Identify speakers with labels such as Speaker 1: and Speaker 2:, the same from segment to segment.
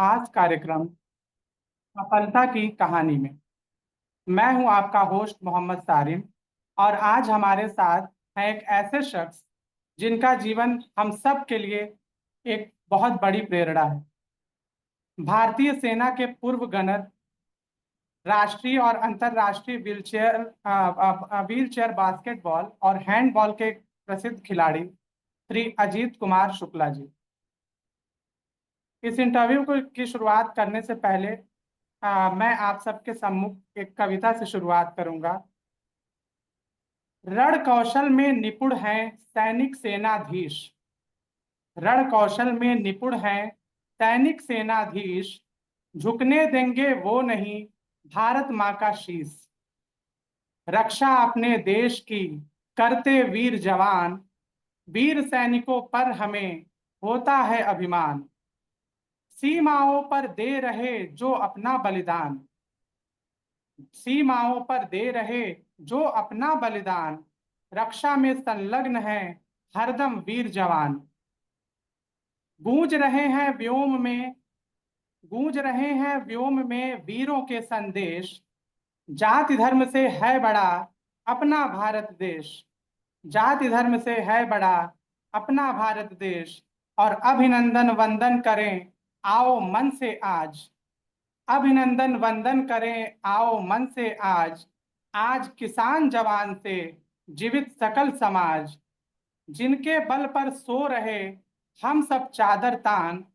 Speaker 1: खास कार्यक्रम सफलता की कहानी में। मैं हूं आपका होस्ट मोहम्मद सारिम, और आज हमारे साथ है एक ऐसे शख्स जिनका जीवन हम सब के लिए एक बहुत बड़ी प्रेरणा है। भारतीय सेना के पूर्व गनर, राष्ट्रीय और अंतर्राष्ट्रीय व्हीलचेयर बास्केटबॉल और हैंडबॉल के प्रसिद्ध खिलाड़ी श्री अजीत कुमार शुक्ला जी। इस इंटरव्यू की शुरुआत करने से पहले मैं आप सबके सम्मुख एक कविता से शुरुआत करूंगा। रण कौशल में निपुण हैं सैनिक सेनाधीश, रण कौशल में निपुण हैं सैनिक सेनाधीश, झुकने देंगे वो नहीं भारत माँ का शीश। रक्षा अपने देश की करते वीर जवान, वीर सैनिकों पर हमें होता है अभिमान। सीमाओं पर दे रहे जो अपना बलिदान, सीमाओं पर दे रहे जो अपना बलिदान, रक्षा में संलग्न है हरदम वीर जवान। गूंज रहे हैं व्योम में, गूंज रहे हैं व्योम में वीरों के संदेश, जाति धर्म से है बड़ा अपना भारत देश, जाति धर्म से है बड़ा अपना भारत देश। और अभिनंदन वंदन करें आओ मन से आज, अभिनंदन वंदन करें आओ मन से आज, आज किसान जवान से जीवित सकल समाज। जिनके बल पर सो रहे हम सब चादर तान,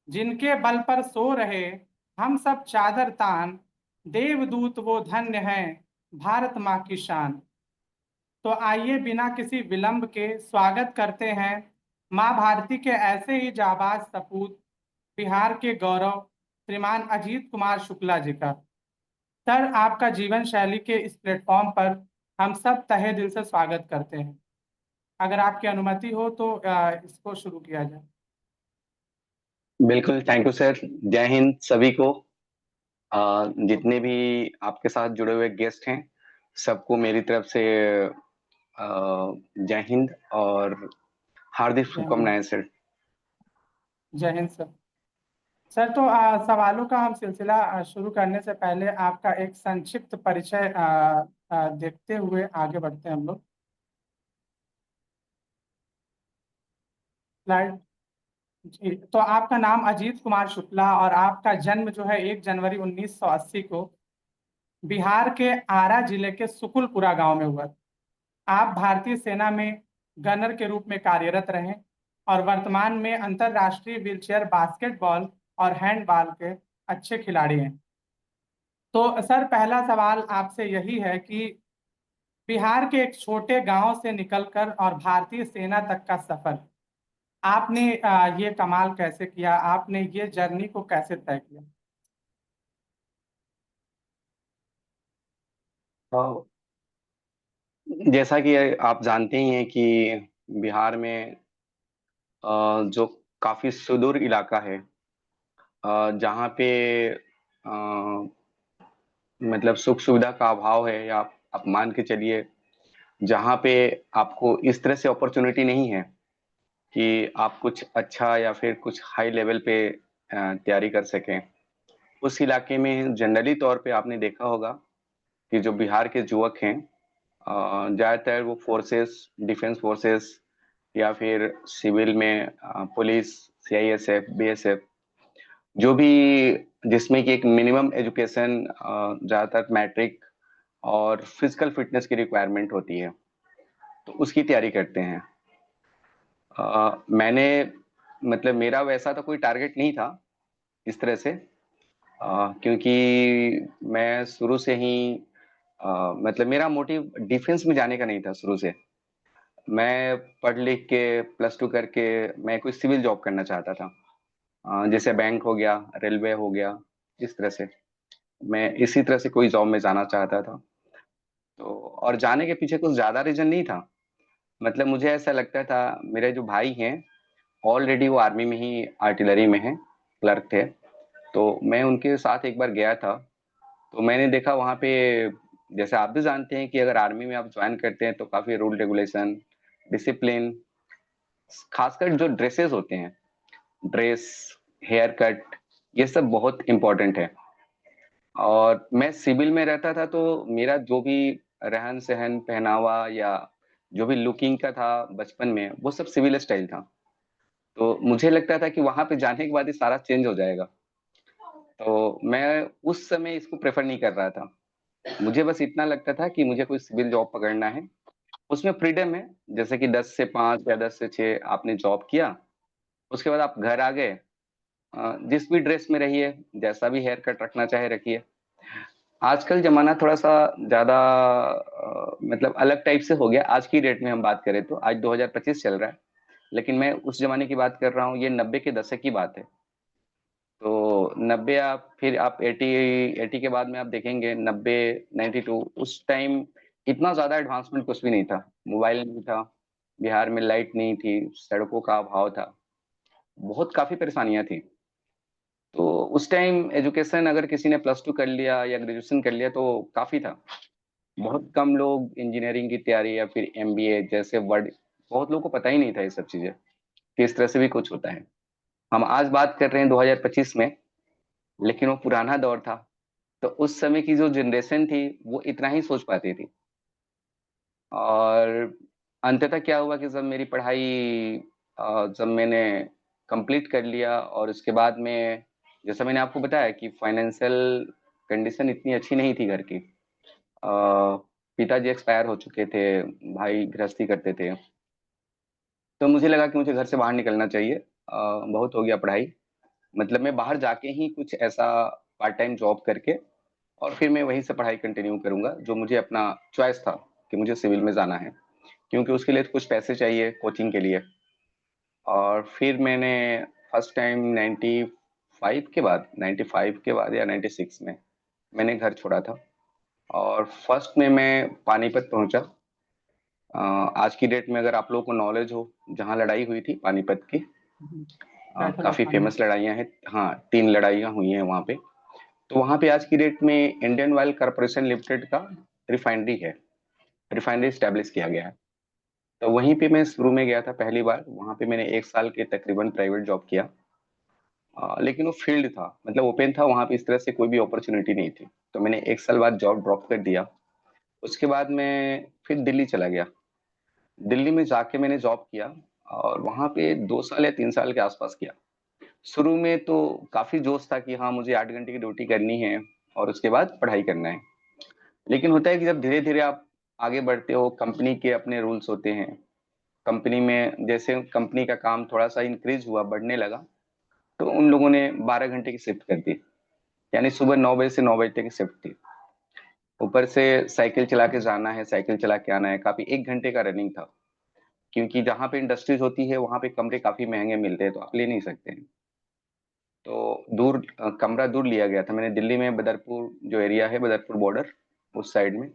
Speaker 1: जिनके बल पर सो रहे हम सब चादर तान, देवदूत वो धन्य हैं भारत माँ की शान। तो आइए बिना किसी विलंब के स्वागत करते हैं माँ भारती के ऐसे ही जाबाज सपूत, बिहार के गौरव श्रीमान अजीत कुमार शुक्ला जी का। सर, आपका जीवन शैली के इस प्लेटफॉर्म पर हम सब तहे दिल से स्वागत करते हैं। अगर आपकी अनुमति हो तो इसको शुरू किया जाए।
Speaker 2: बिल्कुल, थैंक यू सर। जय हिंद सभी को। जितने भी आपके साथ जुड़े हुए गेस्ट हैं सबको मेरी तरफ से जय हिंद और हार्दिक
Speaker 1: जय हिंद।
Speaker 2: शुभकामनाएं सर।
Speaker 1: जय हिंद सर। सर, तो सवालों का हम सिलसिला शुरू करने से पहले आपका एक संक्षिप्त परिचय देखते हुए आगे बढ़ते हैं हम लोग। स्लाइड जी। तो आपका नाम अजीत कुमार शुक्ला और आपका जन्म जो है 1 जनवरी 1980 को बिहार के आरा जिले के सुकुलपुरा गांव में हुआ। आप भारतीय सेना में गनर के रूप में कार्यरत रहे और वर्तमान में अंतर्राष्ट्रीय व्हीलचेयर बास्केटबॉल और हैंडबॉल के अच्छे खिलाड़ी हैं। तो सर, पहला सवाल आपसे यही है कि बिहार के एक छोटे गांव से निकलकर और भारतीय सेना तक का सफर, आपने ये कमाल कैसे किया? आपने ये जर्नी को कैसे तय किया?
Speaker 2: जैसा कि आप जानते ही हैं कि बिहार में जो काफी सुदूर इलाका है, जहाँ पे मतलब सुख सुविधा का अभाव है, या आप मान के चलिए जहाँ पे आपको इस तरह से अपॉर्चुनिटी नहीं है कि आप कुछ अच्छा या फिर कुछ हाई लेवल पे तैयारी कर सकें। उस इलाके में जनरली तौर पे आपने देखा होगा कि जो बिहार के युवक हैं, ज़्यादातर वो फोर्सेस, डिफेंस फोर्सेस या फिर सिविल में पुलिस, सीआईएसएफ, बीएसएफ, जो भी जिसमें कि एक मिनिमम एजुकेशन, ज़्यादातर मैट्रिक और फिजिकल फिटनेस की रिक्वायरमेंट होती है, तो उसकी तैयारी करते हैं। मैंने मतलब मेरा वैसा तो कोई टारगेट नहीं था इस तरह से, क्योंकि मैं शुरू से ही मतलब मेरा मोटिव डिफेंस में जाने का नहीं था शुरू से। मैं पढ़ लिख के +2 करके मैं कोई सिविल जॉब करना चाहता था, जैसे बैंक हो गया, रेलवे हो गया, इस तरह से मैं इसी तरह से कोई जॉब में जाना चाहता था। तो और जाने के पीछे कुछ ज्यादा रीजन नहीं था। मतलब मुझे ऐसा लगता था, मेरे जो भाई हैं ऑलरेडी वो आर्मी में ही आर्टिलरी में है, क्लर्क थे, तो मैं उनके साथ एक बार गया था। तो मैंने देखा वहाँ पे, जैसे आप भी जानते हैं कि अगर आर्मी में आप ज्वाइन करते हैं तो काफी रूल रेगुलेशन, डिसिप्लिन, खासकर जो ड्रेसेस होते हैं, ड्रेस, हेयर कट, ये सब बहुत इम्पोर्टेंट है। और मैं सिविल में रहता था, तो मेरा जो भी रहन सहन पहनावा या जो भी लुकिंग का था बचपन में, वो सब सिविल स्टाइल था। तो मुझे लगता था कि वहां पे जाने के बाद ही सारा चेंज हो जाएगा। तो मैं उस समय इसको प्रेफर नहीं कर रहा था। मुझे बस इतना लगता था कि मुझे कोई सिविल जॉब पकड़ना है, उसमें फ्रीडम है। जैसे कि 10 से 5 या 10 से 6 आपने जॉब किया, उसके बाद आप घर आ गए, जिस भी ड्रेस में रहिए, जैसा भी हेयर कट रखना चाहे रखिए। आजकल जमाना थोड़ा सा ज्यादा मतलब अलग टाइप से हो गया। आज की डेट में हम बात करें तो आज 2025 चल रहा है, लेकिन मैं उस जमाने की बात कर रहा हूँ, ये 90 के दशक की बात है। तो 90, आप फिर आप 80, 80 के बाद में आप देखेंगे 90, 92, उस टाइम इतना ज्यादा एडवांसमेंट कुछ भी नहीं था। मोबाइल नहीं था, बिहार में लाइट नहीं थी, सड़कों का अभाव था, बहुत काफी परेशानियां थी। तो उस टाइम एजुकेशन अगर किसी ने प्लस टू कर लिया या ग्रेजुएशन कर लिया तो काफी था। बहुत कम लोग इंजीनियरिंग की तैयारी या फिर एमबीए जैसे वर्ड, बहुत लोगों को पता ही नहीं था ये सब चीजें कि इस तरह से भी कुछ होता है। हम आज बात कर रहे हैं 2025 में, लेकिन वो पुराना दौर था। तो उस समय की जो जनरेशन थी वो इतना ही सोच पाती थी। और अंततः क्या हुआ कि जब मेरी पढ़ाई जब मैंने कंप्लीट कर लिया, और उसके बाद में जैसा मैंने आपको बताया कि फाइनेंशियल कंडीशन इतनी अच्छी नहीं थी घर की। पिताजी एक्सपायर हो चुके थे, भाई गृहस्थी करते थे। तो मुझे लगा कि मुझे घर से बाहर निकलना चाहिए, बहुत हो गया पढ़ाई। मतलब मैं बाहर जाके ही कुछ ऐसा पार्ट टाइम जॉब करके, और फिर मैं वहीं से पढ़ाई कंटिन्यू करूंगा, जो मुझे अपना चॉइस था कि मुझे सिविल में जाना है, क्योंकि उसके लिए तो कुछ पैसे चाहिए कोचिंग के लिए। और फिर मैंने फर्स्ट टाइम 95 के बाद या 96 में मैंने घर छोड़ा था। और फर्स्ट में मैं पानीपत पहुंचा। आज की डेट में अगर आप लोगों को नॉलेज हो, जहाँ लड़ाई हुई थी पानीपत की,
Speaker 1: बैटल ऑफ
Speaker 2: काफी
Speaker 1: पानी।
Speaker 2: फेमस लड़ाइयाँ हैं। हाँ, 3 लड़ाइयाँ हुई हैं वहाँ पे। तो वहाँ पे आज की डेट में इंडियन ऑयल कॉर्पोरेशन लिमिटेड का रिफाइनरी है, रिफाइनरी स्टैब्लिश किया गया है। तो वहीं पे मैं शुरू में गया था पहली बार। वहाँ पे मैंने 1 साल के तकरीबन प्राइवेट जॉब किया। लेकिन वो फील्ड था, मतलब ओपन था, वहाँ पे इस तरह से कोई भी अपॉर्चुनिटी नहीं थी। तो मैंने 1 साल बाद जॉब ड्रॉप कर दिया। उसके बाद मैं फिर दिल्ली चला गया। दिल्ली में जाके मैंने जॉब किया, और वहाँ पे 2 साल या 3 साल के आसपास किया। शुरू में तो काफी जोश था कि हाँ मुझे 8 घंटे की ड्यूटी करनी है और उसके बाद पढ़ाई करना है। लेकिन होता है कि जब धीरे धीरे आप आगे बढ़ते हो, कंपनी के अपने रूल्स होते हैं। कंपनी में जैसे कंपनी का काम थोड़ा सा इंक्रीज हुआ, बढ़ने लगा, तो उन लोगों ने 12 घंटे की शिफ्ट कर दी। यानी सुबह 9 बजे से 9 बजे तक की शिफ्ट थी। ऊपर से साइकिल चला के जाना है, साइकिल चला के आना है, काफी 1 घंटे का रनिंग था। क्योंकि जहाँ पे इंडस्ट्रीज होती है वहां पे कमरे काफी महंगे मिलते हैं, तो आप ले नहीं सकते हैं। तो दूर कमरा दूर लिया गया था मैंने, दिल्ली में बदरपुर जो एरिया है, बदरपुर बॉर्डर, उस साइड में,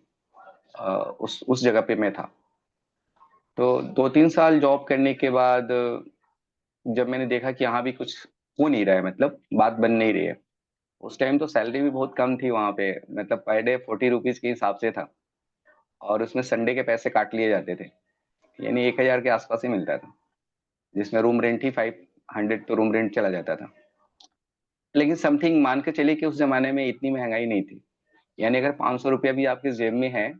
Speaker 2: उस जगह पे मैं था। तो 2-3 साल जॉब करने के बाद जब मैंने देखा कि यहाँ भी कुछ हो नहीं रहा है, मतलब बात बन नहीं रही है। उस टाइम तो सैलरी भी बहुत कम थी वहां पे, मतलब पर डे 40 रुपीज के हिसाब से था। और उसमें संडे के पैसे काट लिए जाते थे, यानी 1,000 के आसपास ही मिलता था, जिसमें रूम रेंट ही 500 तो रूम रेंट चला जाता था। लेकिन समथिंग मान के चलिए कि उस जमाने में इतनी महंगाई नहीं थी। यानी अगर 500 रुपया भी आपके जेब में है,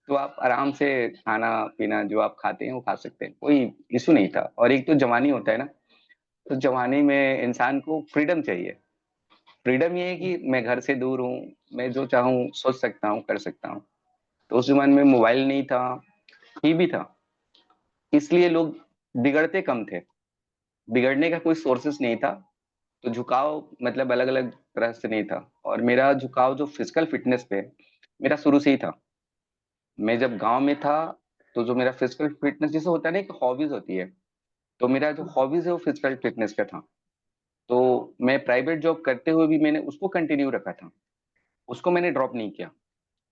Speaker 2: तो आप आराम से खाना पीना जो आप खाते हैं वो खा सकते हैं, कोई इशू नहीं था। और एक तो जवानी होता है ना, तो जवानी में इंसान को फ्रीडम चाहिए। फ्रीडम ये है कि मैं घर से दूर हूँ, मैं जो चाहूँ सोच सकता हूँ, कर सकता हूँ। तो उस जमाने में मोबाइल नहीं था, टीवी था, इसलिए लोग बिगड़ते कम थे, बिगड़ने का कोई सोर्सेस नहीं था। तो झुकाव मतलब अलग अलग तरह से नहीं था। और मेरा झुकाव जो फिजिकल फिटनेस पे है, मेरा शुरू से ही था। मैं जब गांव में था, तो जो मेरा फिजिकल फिटनेस जैसे होता है ना, एक हॉबीज होती है, तो मेरा जो हॉबीज है वो फिजिकल फिटनेस का था। तो मैं प्राइवेट जॉब करते हुए भी मैंने उसको कंटिन्यू रखा था, उसको मैंने ड्रॉप नहीं किया।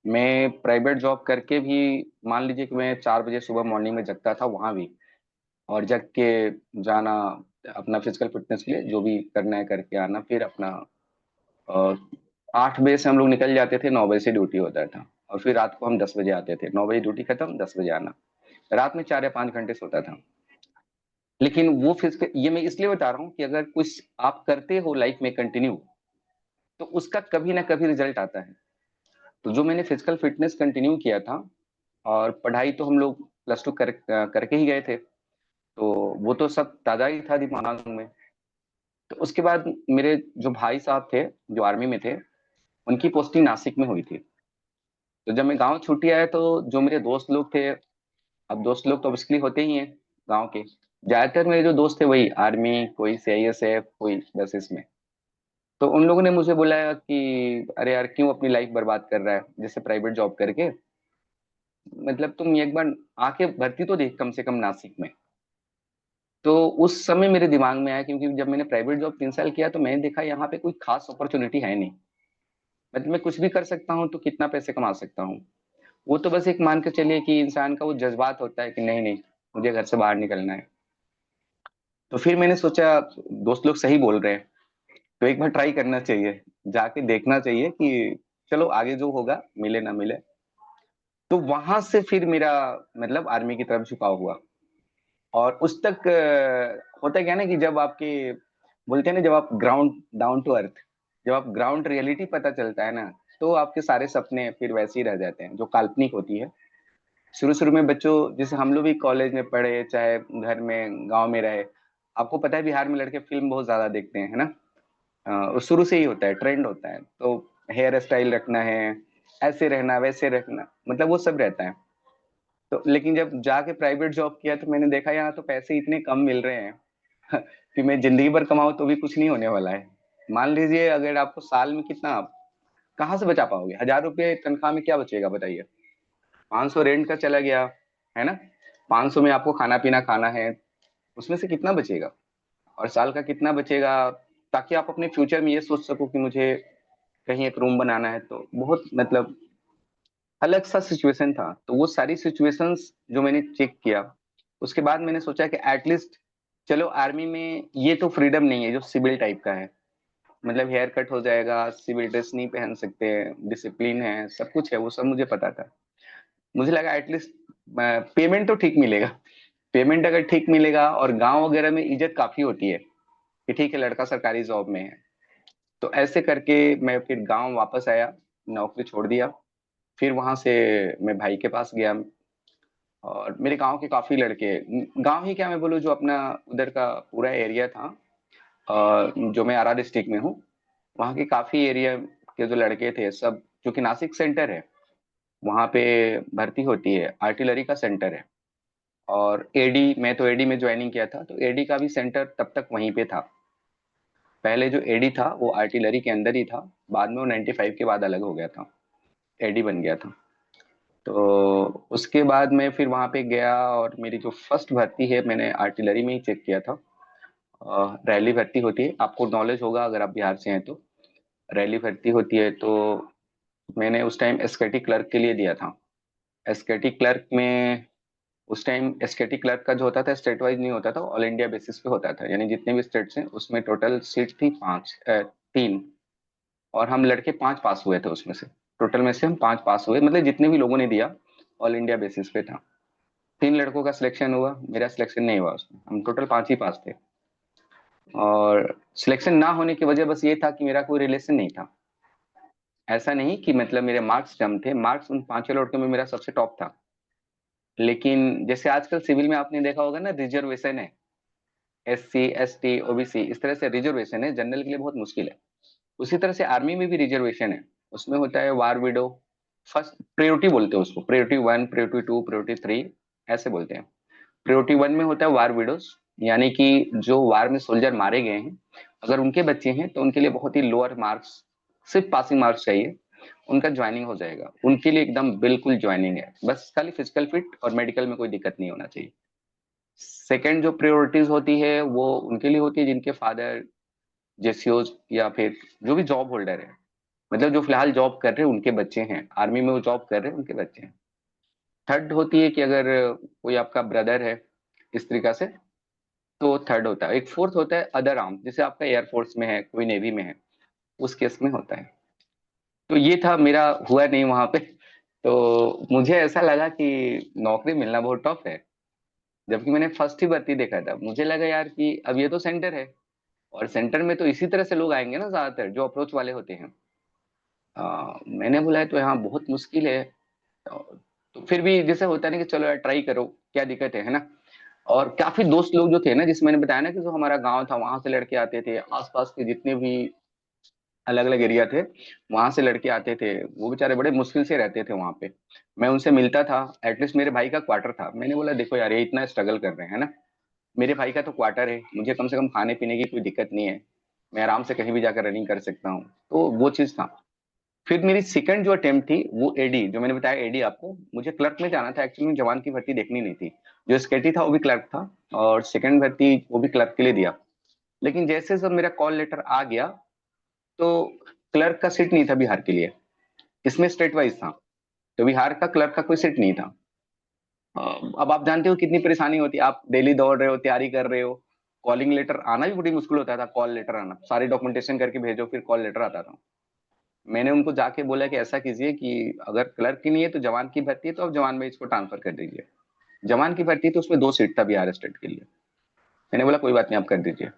Speaker 2: मैं प्राइवेट जॉब करके भी, मान लीजिए कि मैं 4 बजे सुबह मॉर्निंग में जगता था वहां भी, और जग के जाना अपना फिजिकल फिटनेस के लिए जो भी करना है करके आना, फिर अपना 8 बजे से हम लोग निकल जाते थे, 9 बजे से ड्यूटी होता था। और फिर रात को हम 10 बजे आते थे, 9 बजे ड्यूटी खत्म, 10 बजे आना। रात में 4 या 5 घंटे सोता था। लेकिन वो फिजिकल, ये मैं इसलिए बता रहा हूँ कि अगर कुछ आप करते हो लाइफ में कंटिन्यू, तो उसका कभी ना कभी रिजल्ट आता है। तो जो मैंने फिजिकल फिटनेस कंटिन्यू किया था, और पढ़ाई तो हम लोग प्लस टू करके ही गए थे, तो वो तो सब ताजा ही था दिमाग में। तो उसके बाद मेरे जो भाई साहब थे, जो आर्मी में थे, उनकी पोस्टिंग नासिक में हुई थी। तो जब मैं गांव छुट्टी आया, तो जो मेरे दोस्त लोग थे, अब दोस्त लोग तो ऑब्वियसली होते ही हैं गांव के, ज्यादातर मेरे जो दोस्त थे वही आर्मी, कोई सीआईएसएफ, कोई बस इसमें। तो उन लोगों ने मुझे बुलाया कि अरे यार, क्यों अपनी लाइफ बर्बाद कर रहा है जैसे प्राइवेट जॉब करके, मतलब तुम एक बार आके भर्ती तो देख कम से कम नासिक में। तो उस समय मेरे दिमाग में आया, क्योंकि जब मैंने प्राइवेट जॉब 3 साल किया तो मैंने देखा यहाँ पे कोई खास अपॉर्चुनिटी है नहीं। मतलब मैं कुछ भी कर सकता हूँ तो कितना पैसे कमा सकता हूँ। वो तो बस एक मान के चलिए कि इंसान का वो जज्बात होता है कि नहीं नहीं, मुझे घर से बाहर निकलना है। तो फिर मैंने सोचा दोस्त लोग सही बोल रहे हैं, तो एक बार ट्राई करना चाहिए, जाके देखना चाहिए कि चलो आगे जो होगा, मिले ना मिले। तो वहां से फिर मेरा मतलब आर्मी की तरफ झुकाव हुआ। और उस तक होता क्या ना कि जब आपके बोलते हैं ना, जब आप ग्राउंड डाउन टू अर्थ, जब आप ग्राउंड रियलिटी पता चलता है ना, तो आपके सारे सपने फिर वैसे ही रह जाते हैं जो काल्पनिक होती है। शुरू शुरू में बच्चों, जैसे हम लोग भी कॉलेज में पढ़े, चाहे घर में गांव में रहे, आपको पता है बिहार में लड़के फिल्म बहुत ज्यादा देखते हैं, है ना। और शुरू से ही होता है, ट्रेंड होता है, तो हेयर स्टाइल रखना है, ऐसे रहना वैसे रखना, मतलब वो सब रहता है। तो लेकिन जब जाके प्राइवेट जॉब किया तो मैंने देखा यहाँ तो पैसे इतने कम मिल रहे हैं कि मैं जिंदगी भर कमाऊं तो भी कुछ नहीं होने वाला है। मान लीजिए अगर आपको साल में कितना, आप कहाँ से बचा पाओगे, 1,000 रुपये तनख्वाह में क्या बचेगा बताइए। 500 रेंट का चला गया, है ना। 500 में आपको खाना पीना खाना है, उसमें से कितना बचेगा, और साल का कितना बचेगा, ताकि आप अपने फ्यूचर में ये सोच सको कि मुझे कहीं एक रूम बनाना है। तो बहुत मतलब अलग सा सिचुएशन था। तो वो सारी सिचुएशंस जो मैंने चेक किया, उसके बाद मैंने सोचा कि एटलीस्ट चलो आर्मी में ये तो फ्रीडम नहीं है जो सिविल टाइप का है। मतलब हेयर कट हो जाएगा, सिविल ड्रेस नहीं पहन सकते, डिसिप्लिन है, सब कुछ है, वो सब मुझे पता था। मुझे लगा एटलीस्ट पेमेंट तो ठीक मिलेगा। पेमेंट अगर ठीक मिलेगा, और गांव वगैरह में इज्जत काफी होती है कि ठीक है लड़का सरकारी जॉब में है। तो ऐसे करके मैं फिर गांव वापस आया, नौकरी छोड़ दिया। फिर वहां से मैं भाई के पास गया, और मेरे गांव के काफी लड़के, गांव ही क्या मैं बोलूँ, जो अपना उधर का पूरा एरिया था, जो मैं आरा डिस्ट्रिक्ट में हूँ, वहाँ के काफी एरिया के जो लड़के थे सब, क्योंकि नासिक सेंटर है, वहाँ पे भर्ती होती है, आर्टिलरी का सेंटर है। और एडी, मैं तो एडी में ज्वाइनिंग किया था, तो एडी का भी सेंटर तब तक वहीं पे था। पहले जो एडी था वो आर्टिलरी के अंदर ही था, बाद में वो 95 के बाद अलग हो गया था, एडी बन गया था। तो उसके बाद मैं फिर वहां पे गया, और मेरी जो फर्स्ट भर्ती है मैंने आर्टिलरी में ही चेक किया था। रैली भर्ती होती है, आपको नॉलेज होगा अगर आप बिहार से हैं तो। रैली भर्ती होती है, तो मैंने उस टाइम एसकेटी क्लर्क के लिए दिया था। एसकेटी क्लर्क में उस टाइम एसकेटी क्लर्क का जो होता था स्टेट वाइज नहीं होता था, ऑल इंडिया बेसिस पे होता था, यानी जितने भी स्टेट्स हैं उसमें टोटल सीट थी 3। और हम लड़के 5 पास हुए थे उसमें से। टोटल में से हम 5 पास हुए, मतलब जितने भी लोगों ने दिया, ऑल इंडिया बेसिस पे था। 3 लड़कों का सिलेक्शन हुआ, मेरा सिलेक्शन नहीं हुआ उसमें, हम टोटल 5 ही पास थे। और सिलेक्शन ना होने की वजह बस ये था कि मेरा कोई रिलेशन नहीं था। ऐसा नहीं कि मतलब मेरे मार्क्स कम थे, मार्क्स उन 5 लड़कों में मेरा सबसे टॉप था। लेकिन जैसे आजकल सिविल में आपने देखा होगा ना, रिजर्वेशन है, SC ST OBC, इस तरह से रिजर्वेशन है, जनरल के लिए बहुत मुश्किल है। उसी तरह से आर्मी में भी रिजर्वेशन है। उसमें होता है वार विडो, फर्स्ट प्रायोरिटी बोलते हैं उसको, प्रायोरिटी 1, प्रायोरिटी 2, प्रायोरिटी 3, ऐसे बोलते हैं। प्रायोरिटी 1 में होता है वार विडोज, यानी कि जो वार में सोल्जर मारे गए हैं, अगर उनके बच्चे हैं तो उनके लिए बहुत ही लोअर मार्क्स, सिर्फ पासिंग मार्क्स चाहिए, उनका ज्वाइनिंग हो जाएगा। उनके लिए एकदम बिल्कुल ज्वाइनिंग है, बस खाली फिजिकल फिट और मेडिकल में कोई दिक्कत नहीं होना चाहिए। सेकंड जो प्रायोरिटीज होती है वो उनके लिए होती है जिनके फादर जेसीओज, या फिर जो भी जॉब होल्डर है, मतलब जो फिलहाल जॉब कर रहे हैं उनके बच्चे हैं, आर्मी में वो जॉब कर रहे हैं उनके बच्चे हैं। थर्ड होती है कि अगर कोई आपका ब्रदर है, इस तरीका से, तो थर्ड होता है। एक फोर्थ होता है अदर आर्म, जैसे आपका एयरफोर्स में है, कोई नेवी में है, उस केस में होता है। तो ये था मेरा, हुआ नहीं वहां पे। तो मुझे ऐसा लगा कि नौकरी मिलना बहुत टफ है। जबकि मैंने फर्स्ट ही भर्ती देखा था, मुझे लगा यार कि अब ये तो सेंटर है, और सेंटर में तो इसी तरह से लोग आएंगे ना ज्यादातर, जो अप्रोच वाले होते हैं। मैंने बोला है तो यहाँ बहुत मुश्किल है। तो फिर भी जैसे होता है ना कि चलो यार ट्राई करो, क्या दिक्कत है ना। और काफी दोस्त लोग जो थे ना, जिस मैंने बताया ना कि जो हमारा गांव था वहां से लड़के आते थे, आसपास के जितने भी अलग अलग एरिया थे वहां से लड़के आते थे, वो बेचारे बड़े मुश्किल से रहते थे वहां पे। मैं उनसे मिलता था, एटलीस्ट मेरे भाई का क्वार्टर था, मैंने बोला देखो यार ये इतना स्ट्रगल कर रहे हैं ना, मेरे भाई का तो क्वार्टर है, मुझे कम से कम खाने पीने की कोई दिक्कत नहीं है, मैं आराम से कहीं भी जाकर रनिंग कर सकता हूँ, तो वो चीज था। फिर मेरी सेकंड जो अटेम्प्ट थी वो एडी, जो मैंने बताया एडी आपको, मुझे क्लर्क में जाना था एक्चुअली, जवान की भर्ती देखनी नहीं थी। जो स्केटी था वो भी क्लर्क था, और सेकंड भर्ती वो भी क्लर्क के लिए दिया। लेकिन जैसे जब मेरा कॉल लेटर आ गया, तो क्लर्क का सीट नहीं था बिहार के लिए, इसमें स्टेट वाइज था, तो बिहार का क्लर्क का कोई सीट नहीं था। अ, अब आप जानते हो कितनी परेशानी होती है, आप डेली दौड़ रहे हो, तैयारी कर रहे हो, कॉलिंग लेटर आना भी बड़ी मुश्किल होता था, कॉल लेटर आना, सारी डॉक्यूमेंटेशन करके भेजो फिर कॉल लेटर आता था। मैंने उनको जाके बोला कि ऐसा कीजिए कि अगर क्लर्क की नहीं है तो जवान की भर्ती है, तो आप जवान में इसको ट्रांसफर कर दीजिए। जवान की भर्ती तो उसमें 2 सीट था बिहार स्टेट के लिए। मैंने बोला कोई बात नहीं आप कर दीजिए,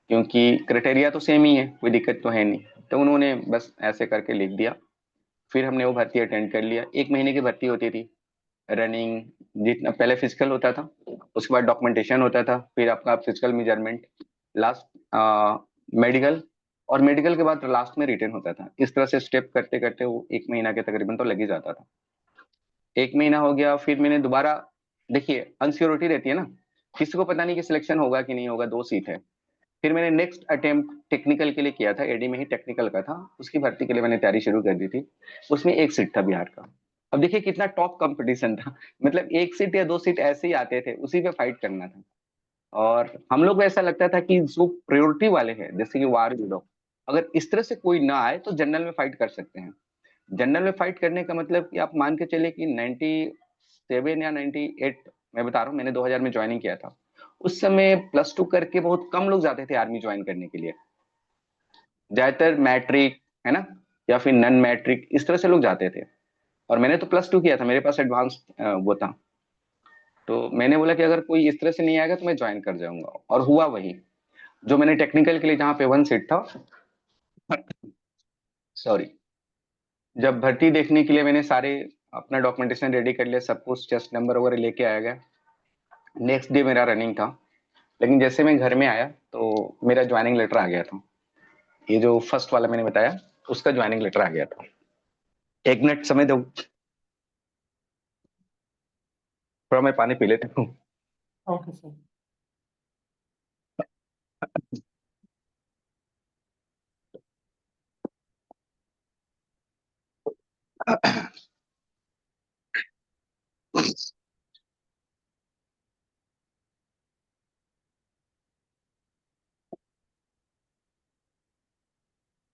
Speaker 2: क्योंकि क्राइटेरिया तो सेम ही है, कोई दिक्कत तो है नहीं। तो उन्होंने बस ऐसे करके लिख दिया। फिर हमने वो भर्ती अटेंड कर लिया, 1 महीने की भर्ती होती थी। रनिंग, जितना पहले फिजिकल होता था, उसके बाद डॉक्यूमेंटेशन होता था, फिर आपका फिजिकल मेजरमेंट, लास्ट मेडिकल, और मेडिकल के बाद लास्ट में रिटर्न होता था। इस तरह से स्टेप करते करते वो 1 महीना के तकरीबन तो लग ही जाता था। 1 महीना हो गया, फिर मैंने दोबारा, देखिए अनसियोरिटी रहती है ना, किसी को पता नहीं कि सिलेक्शन होगा कि नहीं होगा, 2 सीट है। फिर मैंने नेक्स्ट अटेम्प्ट टेक्निकल के लिए किया था, एडी में ही टेक्निकल का था, उसकी भर्ती के लिए मैंने तैयारी शुरू कर दी थी। उसमें 1 सीट था बिहार का। अब देखिए कितना टॉप कंपटीशन था, मतलब 1 सीट या 2 सीट ऐसे ही आते थे, उसी पे फाइट करना था। और हम लोग को ऐसा लगता था कि जो प्रायोरिटी वाले हैं, जैसे कि वार जुड़ो, अगर इस तरह से कोई ना आए तो जनरल में फाइट कर सकते हैं। जनरल में फाइट करने का मतलब कि आप मान के चले कि 97 या 98, मैं बता रहा हूँ, मैंने 2000 में ज्वाइनिंग किया था। उस समय +2 करके बहुत कम लोग जाते थे आर्मी ज्वाइन करने के लिए, ज्यादातर मैट्रिक, है ना, या फिर नन मैट्रिक, इस तरह से लोग जाते थे। और मैंने तो +2 किया था, मेरे पास एडवांस वो था। तो मैंने बोला कि अगर कोई इस तरह से नहीं आएगा तो मैं ज्वाइन कर जाऊंगा, और हुआ वही। जो मैंने टेक्निकल के लिए जहाँ पे 1 सीट था, सॉरी, जब भर्ती देखने के लिए मैंने सारे अपना डॉक्यूमेंटेशन रेडी कर लिया, सब कुछ चेस्ट नंबर वगैरह लेके आया गया। नेक्स्ट डे मेरा रनिंग था, लेकिन जैसे मैं घर में आया तो मेरा ज्वाइनिंग लेटर आ गया था। ये जो फर्स्ट वाला मैंने बताया, उसका ज्वाइनिंग लेटर आ गया था। 1 मिनट समय दो, थोड़ा मैं पानी पी लेता हूँ।
Speaker 1: Okay sir.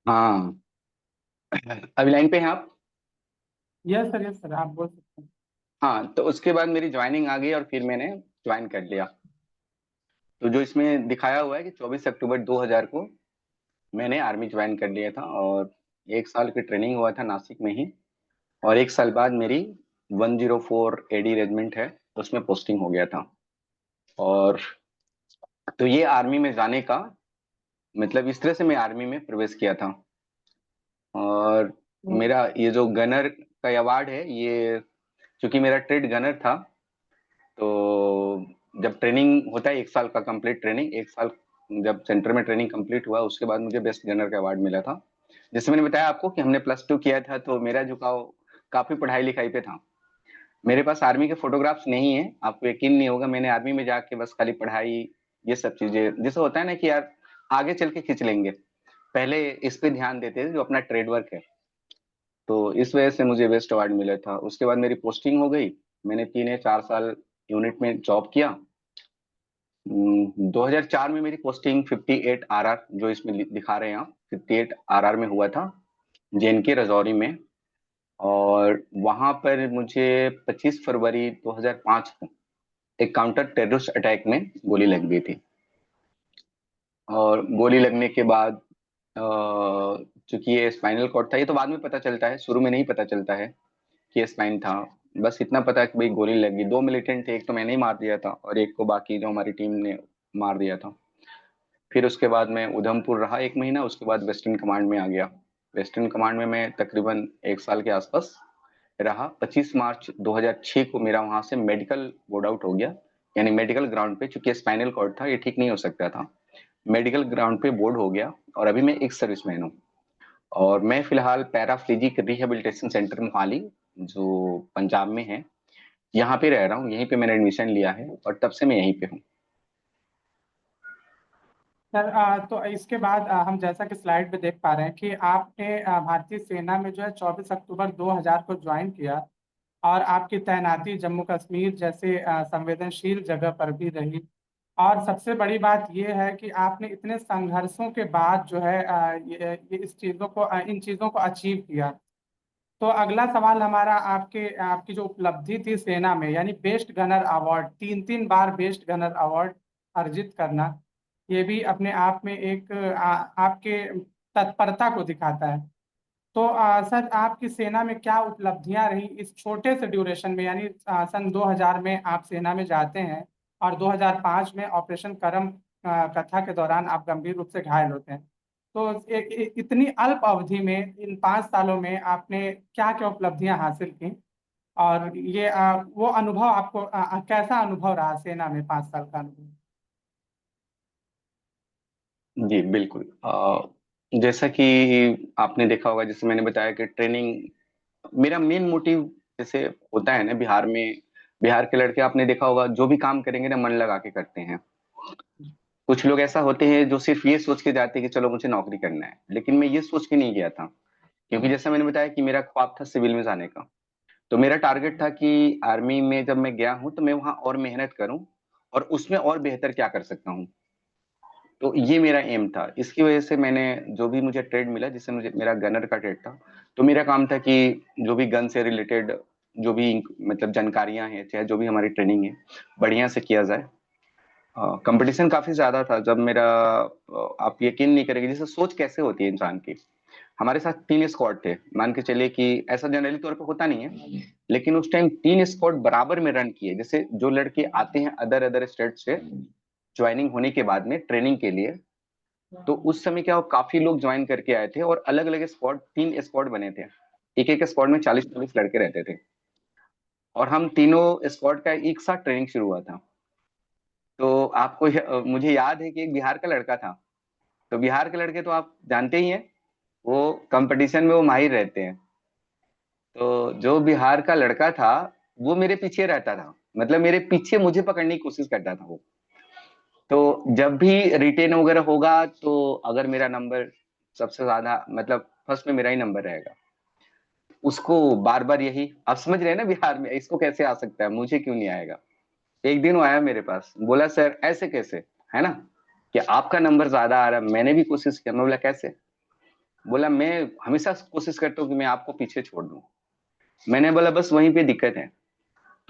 Speaker 2: हाँ, अभी लाइन पे हैं आप?
Speaker 1: यस सर आप बोल सकते हैं।
Speaker 2: हाँ, तो उसके बाद मेरी ज्वाइनिंग आ गई और फिर मैंने ज्वाइन कर लिया। तो जो इसमें दिखाया हुआ है कि 24 अक्टूबर 2000 को मैंने आर्मी ज्वाइन कर लिया था, और 1 साल की ट्रेनिंग हुआ था नासिक में ही। और 1 साल बाद मेरी 104 एडी रेजिमेंट है, उसमें पोस्टिंग हो गया था। और तो ये आर्मी में जाने का मतलब, इस तरह से मैं आर्मी में प्रवेश किया था। और
Speaker 1: हम्म,
Speaker 2: मेरा ये जो गनर का अवार्ड है, ये चूंकि मेरा ट्रेड गनर था, तो जब ट्रेनिंग होता है 1 साल का कंप्लीट ट्रेनिंग, 1 साल जब सेंटर में ट्रेनिंग कंप्लीट हुआ, उसके बाद मुझे बेस्ट गनर का अवार्ड मिला था। जैसे मैंने बताया आपको कि हमने +2 किया था, तो मेरा झुकाव काफी पढ़ाई लिखाई पे था। मेरे पास आर्मी के फोटोग्राफ्स नहीं है, आपको यकीन नहीं होगा, मैंने आर्मी में जाके बस खाली पढ़ाई, ये सब चीजें, जैसे होता है ना कि यार आगे चल के खींच लेंगे, पहले इस पे ध्यान देते थे जो अपना ट्रेड वर्क है। तो इस वजह से मुझे बेस्ट अवार्ड मिला था। उसके बाद मेरी पोस्टिंग हो गई, मैंने 3 या 4 साल यूनिट में जॉब किया। 2004 में मेरी पोस्टिंग 58 RR, जो इसमें दिखा रहे हैं आप, 58 RR में हुआ था, JNK राजौरी में। और वहां पर मुझे 25 फरवरी 2005 को एक काउंटर टेररिस्ट अटैक में गोली लग गई थी। और गोली लगने के बाद चूंकि ये स्पाइनल कॉर्ड था, ये तो बाद में पता चलता है, शुरू में नहीं पता चलता है कि ये स्पाइन था। बस इतना पता है कि भाई गोली लगी, 2 मिलिटेंट थे, एक तो मैंने ही मार दिया था और एक को बाकी जो हमारी टीम ने मार दिया था। फिर उसके बाद मैं उधमपुर रहा 1 महीना, उसके बाद वेस्टर्न कमांड में आ गया। वेस्टर्न कमांड में मैं तकरीबन 1 साल के आसपास रहा। 25 मार्च 2006 को मेरा वहां से मेडिकल बोर्ड आउट हो गया, यानी मेडिकल ग्राउंड पे, चूंकि स्पाइनल कॉर्ड था, ये ठीक नहीं हो सकता था, मेडिकल ग्राउंड पे बोर्ड हो गया। और अभी मैं एक सर्विसमैन हूँ। और मैं फिलहाल पैराफ्लीजिक रिहेबिलिटेशन सेंटर मोहाली, जो पंजाब में है, यहाँ पे रह रहा हूँ। यहीं पे मैंने एडमिशन लिया है और तब से मैं यहीं पे हूँ।
Speaker 1: सर तो इसके बाद हम जैसा कि स्लाइड पे देख पा रहे हैं कि आपने भारतीय सेना में जो है 24 अक्टूबर 2000 को ज्वाइन किया, और आपकी तैनाती जम्मू कश्मीर जैसे संवेदनशील जगह पर भी रही। और सबसे बड़ी बात यह है कि आपने इतने संघर्षों के बाद जो है ये इस चीज़ों को इन चीज़ों को अचीव किया। तो अगला सवाल हमारा आपके आपकी जो उपलब्धि थी सेना में, यानी बेस्ट गनर अवार्ड, 3 बार बेस्ट गनर अवार्ड अर्जित करना, ये भी अपने आप में एक आपके तत्परता को दिखाता है। तो सर, आपकी सेना में क्या उपलब्धियां रही इस छोटे से ड्यूरेशन में, यानी सन 2000 में आप सेना में जाते हैं और 2005 में ऑपरेशन करम कथा के दौरान आप गंभीर रूप से घायल होते हैं। तो इतनी अल्प अवधि में, इन 5 सालों में आपने क्या क्या उपलब्धियां हासिल की, और ये वो अनुभव आपको कैसा अनुभव रहा सेना में 5 साल का अनुभव?
Speaker 2: जी बिल्कुल। जैसा कि आपने देखा होगा, जैसे मैंने बताया कि ट्रेनिंग मेरा मेन मोटिव, जैसे होता है ना बिहार में, बिहार के लड़के आपने देखा होगा जो भी काम करेंगे ना मन लगा के करते हैं। कुछ लोग ऐसा होते हैं जो सिर्फ ये सोच के जाते हैं कि चलो मुझे नौकरी करना है, लेकिन मैं ये सोच के नहीं गया था। क्योंकि जैसा मैंने बताया कि मेरा ख्वाब था सिविल में जाने का। तो मेरा टारगेट था कि आर्मी में जब मैं गया हूं तो मैं वहां और मेहनत करूं और उसमें और बेहतर क्या कर सकता हूं। तो ये मेरा एम था। इसकी वजह से मैंने जो भी मुझे ट्रेड मिला, जिससे मुझे, मेरा गनर का ट्रेड था, तो मेरा काम था कि जो भी गन से रिलेटेड जो भी मतलब जानकारियां हैं, चाहे जो भी हमारी ट्रेनिंग है, बढ़िया से किया जाए। कंपटीशन काफी ज्यादा था जब मेरा, आप यकीन नहीं करेंगे जैसे सोच कैसे होती है इंसान की। हमारे साथ 3 स्क्वाड थे, मान के चलिए कि ऐसा जनरली तौर पे होता नहीं है, लेकिन उस टाइम 3 स्क्वाड बराबर में रन किए। जैसे जो लड़के आते हैं अदर अदर स्टेट से ज्वाइनिंग होने के बाद में ट्रेनिंग के लिए, तो उस समय क्या, काफी लोग ज्वाइन करके आए थे और अलग अलग स्क्वाड, 3 स्क्वाड बने थे। एक एक स्क्वाड में 40-40 लड़के रहते थे, और हम तीनों स्क्वाड का एक साथ ट्रेनिंग शुरू हुआ था। तो आपको मुझे याद है कि एक बिहार का लड़का था। तो बिहार के लड़के तो आप जानते ही हैं, वो कंपटीशन में वो माहिर रहते हैं। तो जो बिहार का लड़का था वो मेरे पीछे रहता था, मतलब मेरे पीछे मुझे पकड़ने की कोशिश करता था वो। तो जब भी रिटेन वगैरह होगा, तो अगर मेरा नंबर सबसे ज्यादा, मतलब फर्स्ट में मेरा ही नंबर रहेगा, उसको बार बार यही, आप समझ रहे हैं ना बिहार में इसको कैसे आ सकता है, मुझे क्यों नहीं आएगा। एक दिन वो आया मेरे पास, बोला सर ऐसे कैसे, है ना, कि आपका नंबर ज्यादा आ रहा है, मैंने भी कोशिश किया। मैं बोला कैसे? बोला मैं हमेशा कोशिश करता हूँ कि मैं आपको पीछे छोड़ दूं। मैंने बोला बस वहीं पे दिक्कत है,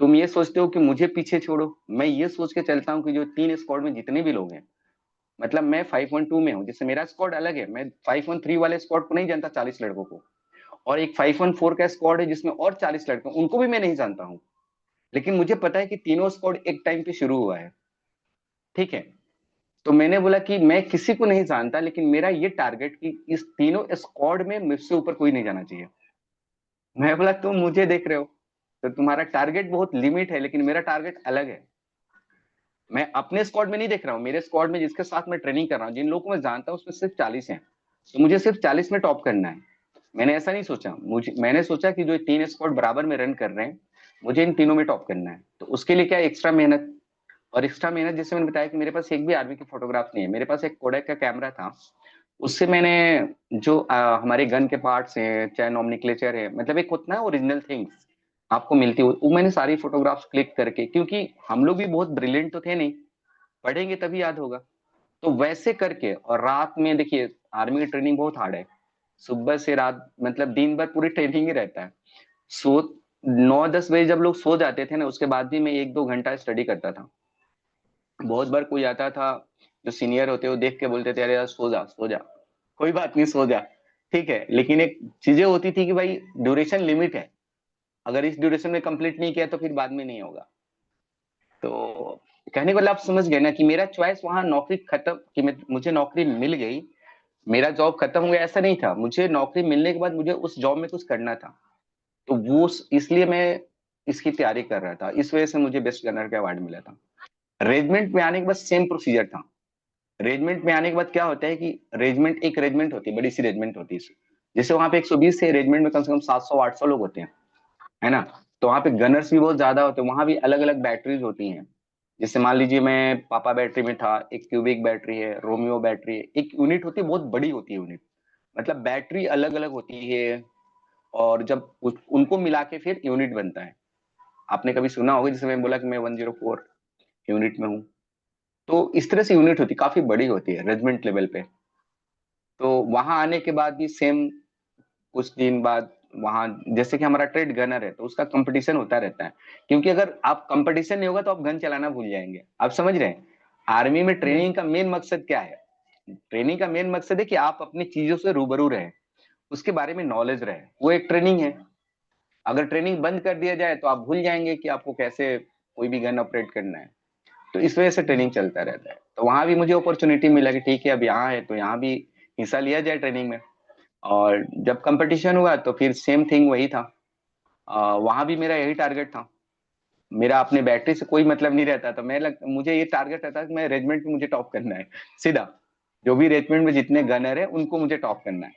Speaker 2: तुम ये सोचते हो कि मुझे पीछे छोड़ो, मैं ये सोच के चलता हूँ कि जो 3 स्क्वाड में जितने भी लोग हैं, मतलब मैं 512 में हूँ, जैसे मेरा स्क्वाड अलग है, मैं 513 वाले स्क्वाड को नहीं जानता 40 लड़कों को, और एक 514 का स्क्वाड है जिसमें और 40 लड़के, उनको भी मैं नहीं जानता हूँ। लेकिन मुझे पता है कि तीनों स्क्वाड एक टाइम पे शुरू हुआ है, ठीक है। तो मैंने बोला कि मैं किसी को नहीं जानता, लेकिन मेरा ये टारगेट कि इस तीनों स्क्वाड में मुझसे ऊपर कोई नहीं जाना चाहिए। मैं बोला तुम मुझे देख रहे हो, तो तुम्हारा टारगेट बहुत लिमिट है, लेकिन मेरा टारगेट अलग है। मैं अपने स्क्वाड में नहीं देख रहा हूँ, मेरे स्क्वाड में जिसके साथ मैं ट्रेनिंग कर रहा हूँ, जिन लोगों को मैं जानता हूँ, उसमें सिर्फ 40 हैं, तो मुझे सिर्फ 40 में टॉप करना है। मैंने ऐसा नहीं सोचा, मैंने सोचा कि जो 3 स्क्वाड बराबर में रन कर रहे हैं, मुझे इन तीनों में टॉप करना है। तो उसके लिए क्या एक्स्ट्रा मेहनत, और एक्स्ट्रा मेहनत जैसे मैंने बताया कि मेरे पास एक भी आर्मी की फोटोग्राफ नहीं है, मेरे पास एक कोडैक का कैमरा था। उससे मैंने जो हमारे गन के पार्ट्स हैं, चाहे नॉमेनक्लेचर है, मतलब एक उतना ओरिजिनल थिंग्स आपको मिलती हो, वो मैंने सारी फोटोग्राफ्स क्लिक करके, क्योंकि हम लोग भी बहुत ब्रिलियंट तो थे नहीं, पढ़ेंगे तभी याद होगा, तो वैसे करके। और रात में देखिए, आर्मी की ट्रेनिंग बहुत हार्ड है, सुबह से रात, मतलब दिन भर पूरी ट्रेनिंग ही रहता है। सो 9-10 बजे जब लोग सो जाते थे ना, उसके बाद भी मैं 1-2 घंटा स्टडी करता था। बहुत बार कोई आता था जो सीनियर होते, वो देख के बोलते थे अरे यार सो जा सो जा, कोई बात नहीं सो जा, ठीक है, लेकिन एक चीजें होती थी कि भाई ड्यूरेशन लिमिट है, अगर इस ड्यूरेशन में कंप्लीट नहीं किया तो फिर बाद में नहीं होगा। तो कहने को मतलब आप समझ गए ना कि मेरा चॉइस वहां नौकरी खत्म कि मुझे नौकरी मिल गई, मेरा जॉब खत्म हो गया, ऐसा नहीं था। मुझे नौकरी मिलने के बाद मुझे उस जॉब में कुछ करना था, तो वो इसलिए मैं इसकी तैयारी कर रहा था। इस वजह से मुझे बेस्ट गनर का अवार्ड मिला था। रेजिमेंट में आने के बाद सेम प्रोसीजर था। रेजिमेंट में आने के बाद क्या होता है कि रेजिमेंट एक रेजिमेंट होती है, बड़ी सी रेजिमेंट होती है। जैसे वहां पे 120 से रेजिमेंट में कम से कम 700-800 लोग होते हैं, है ना। तो वहां पे गनर्स भी बहुत ज्यादा होते हैं, वहां भी अलग अलग बैटरीज होती हैं। जैसे मान लीजिए मैं पापा बैटरी में था, एक क्यूबिक बैटरी है, रोमियो बैटरी है, एक यूनिट होती है, बहुत बड़ी होती है यूनिट, मतलब बैटरी अलग अलग होती है। और जब उनको मिला के फिर यूनिट बनता है। आपने कभी सुना होगा, जैसे मैं बोला कि मैं 104 यूनिट में हूँ, तो इस तरह से यूनिट होती, काफी बड़ी होती है रेजिमेंट लेवल पे। तो वहां आने के बाद भी सेम, कुछ दिन बाद वहां, जैसे कि हमारा ट्रेड गनर है तो उसका कंपटीशन होता रहता है। क्योंकि अगर आप कंपटीशन नहीं होगा तो आप गन चलाना भूल जाएंगे। आप समझ रहे हैं, आर्मी में
Speaker 1: यस।
Speaker 2: ट्रेनिंग का मेन मकसद क्या है? ट्रेनिंग का मेन मकसद है कि आप अपनी चीजों से रूबरू रहे, उसके बारे में नॉलेज रहे, वो एक ट्रेनिंग है। अगर ट्रेनिंग बंद कर दिया जाए तो आप भूल जाएंगे कि आपको कैसे कोई भी गन ऑपरेट करना है। तो इस वजह से ट्रेनिंग चलता रहता है। तो वहां भी मुझे अपॉर्चुनिटी मिला कि ठीक है अब यहाँ है तो यहाँ भी हिस्सा लिया जाए ट्रेनिंग में। और जब कंपटीशन हुआ तो फिर सेम थिंग वही था। वहां भी मेरा यही टारगेट था। मेरा अपने बैटरी से कोई मतलब नहीं रहता था, मुझे ये टारगेट रहता कि मैं रेजिमेंट में मुझे टॉप करना है, सीधा। जो भी रेजिमेंट में जितने गनर है उनको मुझे टॉप करना है।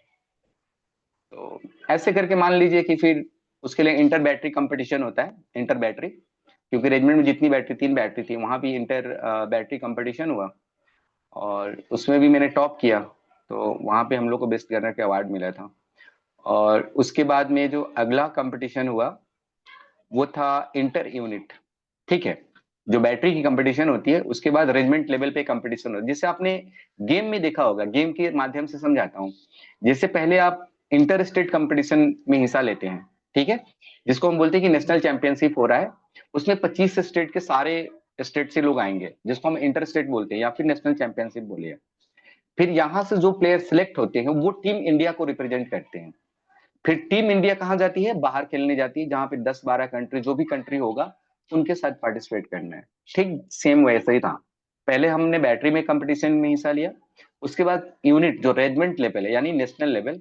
Speaker 2: तो ऐसे करके मान लीजिए कि फिर उसके लिए इंटर बैटरी कंपटीशन होता है, इंटर बैटरी। क्योंकि रेजिमेंट में जितनी बैटरी, 3 बैटरी थी, वहां भी इंटर बैटरी कंपटीशन हुआ, और उसमें भी मैंने टॉप किया। तो वहां पे हम लोग को बेस्ट गनर का अवार्ड मिला था। और उसके बाद में जो अगला कंपटीशन हुआ वो था इंटर यूनिट, ठीक है। जो बैटरी की कंपटीशन होती है उसके बाद रेजिमेंट लेवल पे कंपटीशन होता है। जैसे आपने गेम में देखा होगा, गेम के माध्यम से समझाता हूँ। जैसे पहले आप इंटर स्टेट कंपटीशन में हिस्सा लेते हैं, ठीक है, जिसको हम बोलते हैं कि नेशनल चैंपियनशिप हो रहा है। उसमें 25 स्टेट के सारे स्टेट से लोग आएंगे, जिसको हम इंटर स्टेट बोलते हैं या फिर नेशनल चैंपियनशिप बोलिए। फिर यहाँ से जो प्लेयर सिलेक्ट होते हैं वो टीम इंडिया को रिप्रेजेंट करते हैं। फिर टीम इंडिया कहाँ जाती है? बाहर खेलने जाती है, जहां पे 10-12 कंट्री, जो भी कंट्री होगा उनके साथ पार्टिसिपेट करना है। ठीक सेम वैसे ही था। पहले हमने बैटरी में कंपटीशन में हिस्सा लिया, उसके बाद यूनिट जो रेजिमेंट लेवल है यानी नेशनल लेवल,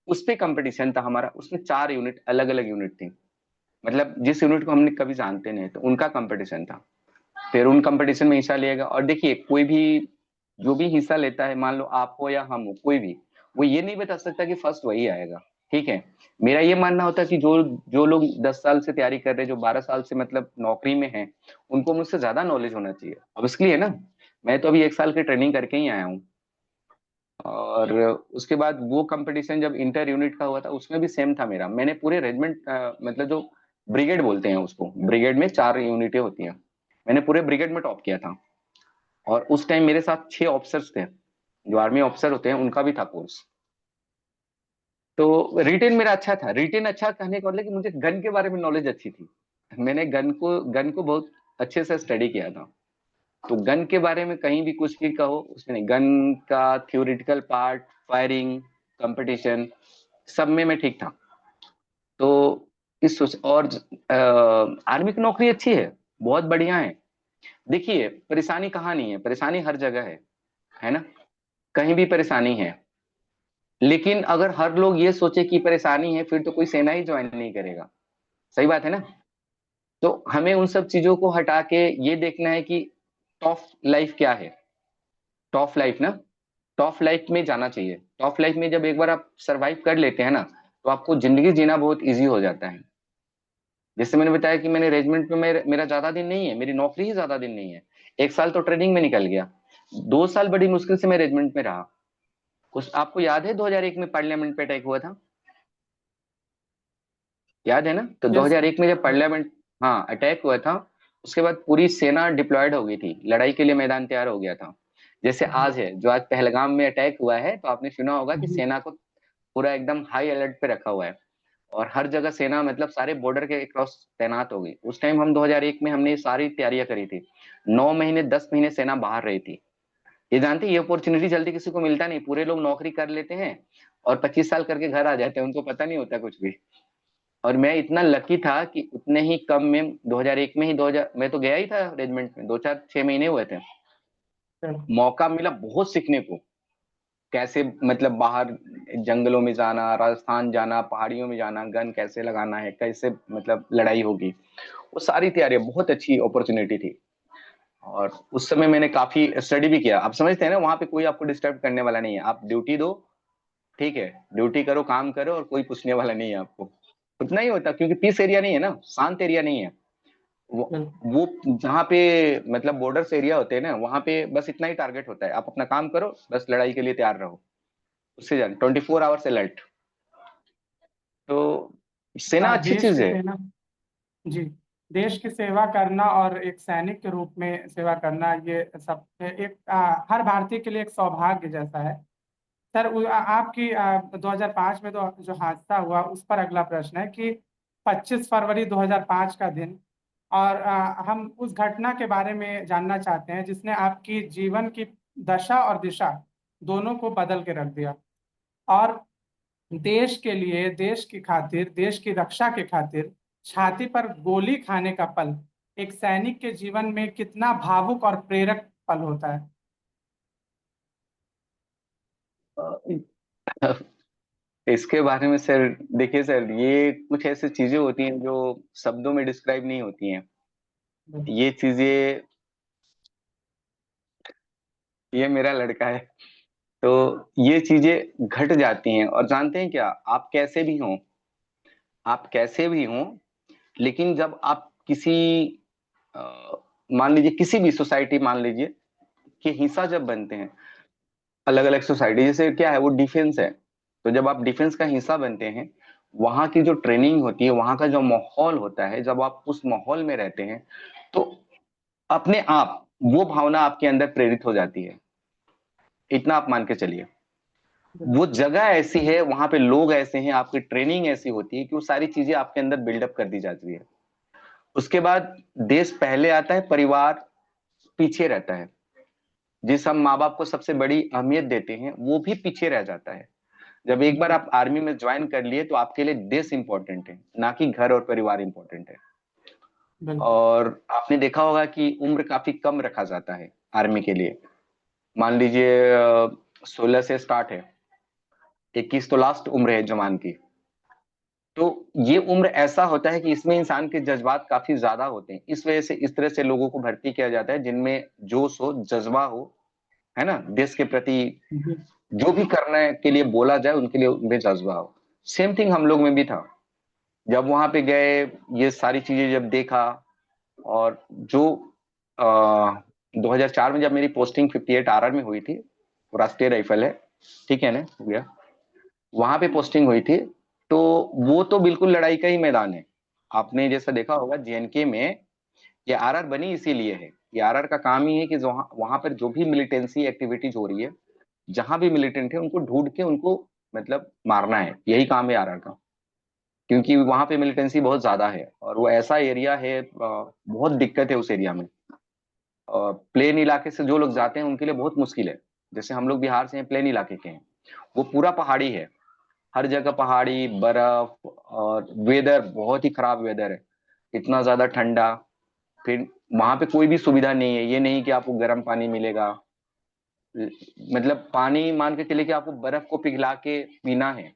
Speaker 2: उस पे कंपटीशन था हमारा। उसमें 4 यूनिट, अलग अलग यूनिट थी, मतलब जिस यूनिट को हमने कभी जानते नहीं तो उनका कंपटीशन था। फिर उन कंपटीशन में हिस्सा लिएगा। और देखिए कोई भी जो भी हिस्सा लेता है, मान लो आप हो या हम हो, कोई भी, वो ये नहीं बता सकता कि फर्स्ट वही आएगा, ठीक है। मेरा ये मानना होता है कि जो जो लोग 10 साल से तैयारी कर रहे हैं, जो 12 साल से मतलब नौकरी में हैं, उनको मुझसे ज्यादा नॉलेज होना चाहिए। अब इसके लिए ना, मैं तो अभी 1 साल की ट्रेनिंग करके ही आया हूँ। और उसके बाद वो कंपटीशन जब इंटर यूनिट का हुआ था उसमें भी सेम था मेरा। मैंने पूरे रेजिमेंट, मतलब जो ब्रिगेड बोलते हैं उसको, ब्रिगेड में 4 यूनिटें होती हैं, मैंने पूरे ब्रिगेड में टॉप किया था। और उस टाइम मेरे साथ 6 ऑफिसर्स थे, जो आर्मी ऑफिसर होते हैं उनका भी था कोर्स। तो रिटेन मेरा अच्छा था। रिटेन अच्छा कहने का मतलब कि मुझे गन के बारे में नॉलेज अच्छी थी। मैंने गन को बहुत अच्छे से स्टडी किया था। तो गन के बारे में कहीं भी कुछ भी कहो, उसमें नहीं, गन का थ्योरेटिकल पार्ट, फायरिंग, कंपटीशन, सब में मैं ठीक था। तो इस सोच और आर्मी की नौकरी अच्छी है, बहुत बढ़िया है। देखिए परेशानी कहाँ नहीं है, परेशानी हर जगह है ना, कहीं भी परेशानी है। लेकिन अगर हर लोग ये सोचे कि परेशानी है, फिर तो कोई सेना ही ज्वाइन नहीं करेगा। सही बात है ना। तो हमें उन सब चीजों को हटा के ये देखना है कि टॉप लाइफ क्या है। टॉप लाइफ ना, टॉप लाइफ में जाना चाहिए। टॉप लाइफ में जब एक बार आप सरवाइव कर लेते हैं ना, तो आपको जिंदगी जीना बहुत इजी हो जाता है। जैसे मैंने बताया कि मैंने रेजिमेंट में मेरा ज्यादा दिन नहीं है, मेरी नौकरी ही ज्यादा दिन नहीं है। 1 साल तो ट्रेनिंग में निकल गया, 2 साल बड़ी मुश्किल से मैं रेजिमेंट में रहा। कुछ आपको याद है 2001 में पार्लियामेंट पे अटैक हुआ था? याद है ना? तो
Speaker 1: यस।
Speaker 2: 2001 में जब पार्लियामेंट, हाँ, अटैक हुआ था, उसके बाद पूरी सेना डिप्लॉयड हो गई थी, लड़ाई के लिए मैदान तैयार हो गया था। जैसे आज है, जो आज पहलगाम में अटैक हुआ है, तो आपने सुना होगा कि सेना को पूरा एकदम हाई अलर्ट पे रखा हुआ है। और हर जगह सेना, मतलब सारे बॉर्डर के क्रॉस तैनात हो गई। उस टाइम हम 2001 में हमने सारी तैयारियां करी थी। 9 महीने 10 महीने सेना बाहर रही थी। ये जानते हैं, ये अपॉर्चुनिटी जल्दी किसी को मिलता नहीं। पूरे लोग नौकरी कर लेते हैं और 25 साल करके घर आ जाते हैं, उनको पता नहीं होता कुछ भी। और मैं इतना लकी था कि उतने ही कम में 2001 में ही 2000 मैं तो गया ही था रेजिमेंट में, 2 4 6 महीने हुए थे।
Speaker 1: बिल्कुल।
Speaker 2: मौका मिला बहुत सीखने को, कैसे मतलब बाहर जंगलों में जाना, राजस्थान जाना, पहाड़ियों में जाना, गन कैसे लगाना है, कैसे मतलब लड़ाई होगी, वो सारी तैयारियां, बहुत अच्छी अपॉर्चुनिटी थी। और उस समय मैंने काफी स्टडी भी किया। आप समझते हैं ना, वहां पे कोई आपको डिस्टर्ब करने वाला नहीं है, आप ड्यूटी दो, ठीक है, ड्यूटी करो, काम करो, और कोई पूछने वाला नहीं है आपको। उतना ही होता, क्योंकि पीस एरिया नहीं है ना, शांत एरिया नहीं है वो
Speaker 1: बिल्कुल।
Speaker 2: वो जहाँ पे मतलब बॉर्डर्स एरिया होते हैं ना, वहां पे बस इतना ही टारगेट होता है, आप अपना काम करो, बस लड़ाई के लिए तैयार रहो, उससे ज्यादा 24 आवर्स अलर्ट। तो सेना अच्छी
Speaker 1: देश
Speaker 2: चीज
Speaker 1: की
Speaker 2: है।
Speaker 1: सेना। जी। देश की सेवा करना और एक सैनिक के रूप में सेवा करना, ये सब एक हर भारतीय के लिए एक सौभाग्य जैसा है। सर, आपकी 2005 में तो जो हादसा हुआ उस पर अगला प्रश्न है कि 25 फरवरी 2005 का दिन, और हम उस घटना के बारे में जानना चाहते हैं जिसने आपकी जीवन की दशा और दिशा दोनों को बदल के रख दिया। और देश के लिए, देश की खातिर, देश की रक्षा के खातिर छाती पर गोली खाने का पल एक सैनिक के जीवन में कितना भावुक और प्रेरक पल होता है।
Speaker 2: इसके बारे में सर, देखिए सर, ये कुछ ऐसी चीजें होती हैं जो शब्दों में डिस्क्राइब नहीं होती हैं। ये चीजें, ये मेरा लड़का है, तो ये चीजें घट जाती हैं। और जानते हैं क्या, आप कैसे भी हों, लेकिन जब आप किसी अ, मान लीजिए किसी भी सोसाइटी, मान लीजिए कि हिस्सा जब बनते हैं, अलग अलग सोसाइटी, जैसे क्या है वो डिफेंस है, तो जब आप डिफेंस का हिस्सा बनते हैं, वहां की जो ट्रेनिंग होती है, वहां का जो माहौल होता है, जब आप उस माहौल में रहते हैं, तो अपने आप वो भावना आपके अंदर प्रेरित हो जाती है। इतना आप मान के चलिए, वो जगह ऐसी है, वहां पे लोग ऐसे हैं, आपकी ट्रेनिंग ऐसी होती है कि वो सारी चीजें आपके अंदर बिल्डअप कर दी जाती है। उसके बाद देश पहले आता है, परिवार पीछे रहता है। जिस हम माँ बाप को सबसे बड़ी अहमियत देते हैं, वो भी पीछे रह जाता है। जब एक बार आप आर्मी में ज्वाइन कर लिए, तो आपके लिए देश इंपॉर्टेंट है, ना कि घर और परिवार इंपॉर्टेंट है।
Speaker 1: बिल्कुल।
Speaker 2: और आपने देखा होगा कि उम्र काफी कम रखा जाता है आर्मी के लिए। मान लीजिए 16 से स्टार्ट है, 21 तो लास्ट उम्र है जवान की। तो ये उम्र ऐसा होता है कि इसमें इंसान के जज्बात काफी ज्यादा होते हैं, इस वजह से इस तरह से लोगों को भर्ती किया जाता है जिनमें जोश हो, जज्बा हो, है ना, देश के प्रति
Speaker 1: जी।
Speaker 2: जो भी करने के लिए बोला जाए उनके लिए उनमें जज्बा हो। सेम थिंग हम लोग में भी था। जब वहां पे गए, ये सारी चीजें जब देखा, और जो 2004 में जब मेरी पोस्टिंग 58 आरआर में हुई थी, वो राष्ट्रीय राइफल है, ठीक है ना, हो गया, वहां पे पोस्टिंग हुई थी, तो वो तो बिल्कुल लड़ाई का ही मैदान है। आपने जैसा देखा होगा जेएनके में, ये आरआर बनी इसीलिए है। ये आरआर का काम ही है कि वहां वहां पर जो भी मिलिटेंसी एक्टिविटीज हो रही है, जहां भी मिलिटेंट है, उनको ढूंढ के उनको मतलब मारना है, यही काम है आरआर का। क्योंकि वहां पे मिलिटेंसी बहुत ज्यादा है, और वो ऐसा एरिया है, बहुत दिक्कत है उस एरिया में। प्लेन इलाके से जो लोग जाते हैं उनके लिए बहुत मुश्किल है। जैसे हम लोग बिहार से हैं, प्लेन इलाके के हैं, वो पूरा पहाड़ी है, हर जगह पहाड़ी, बर्फ, और वेदर बहुत ही खराब वेदर है, इतना ज्यादा ठंडा। फिर वहां पे कोई भी सुविधा नहीं है, ये नहीं कि आपको गर्म पानी मिलेगा, मतलब पानी मान के चलिए कि आपको बर्फ को पिघला के पीना है।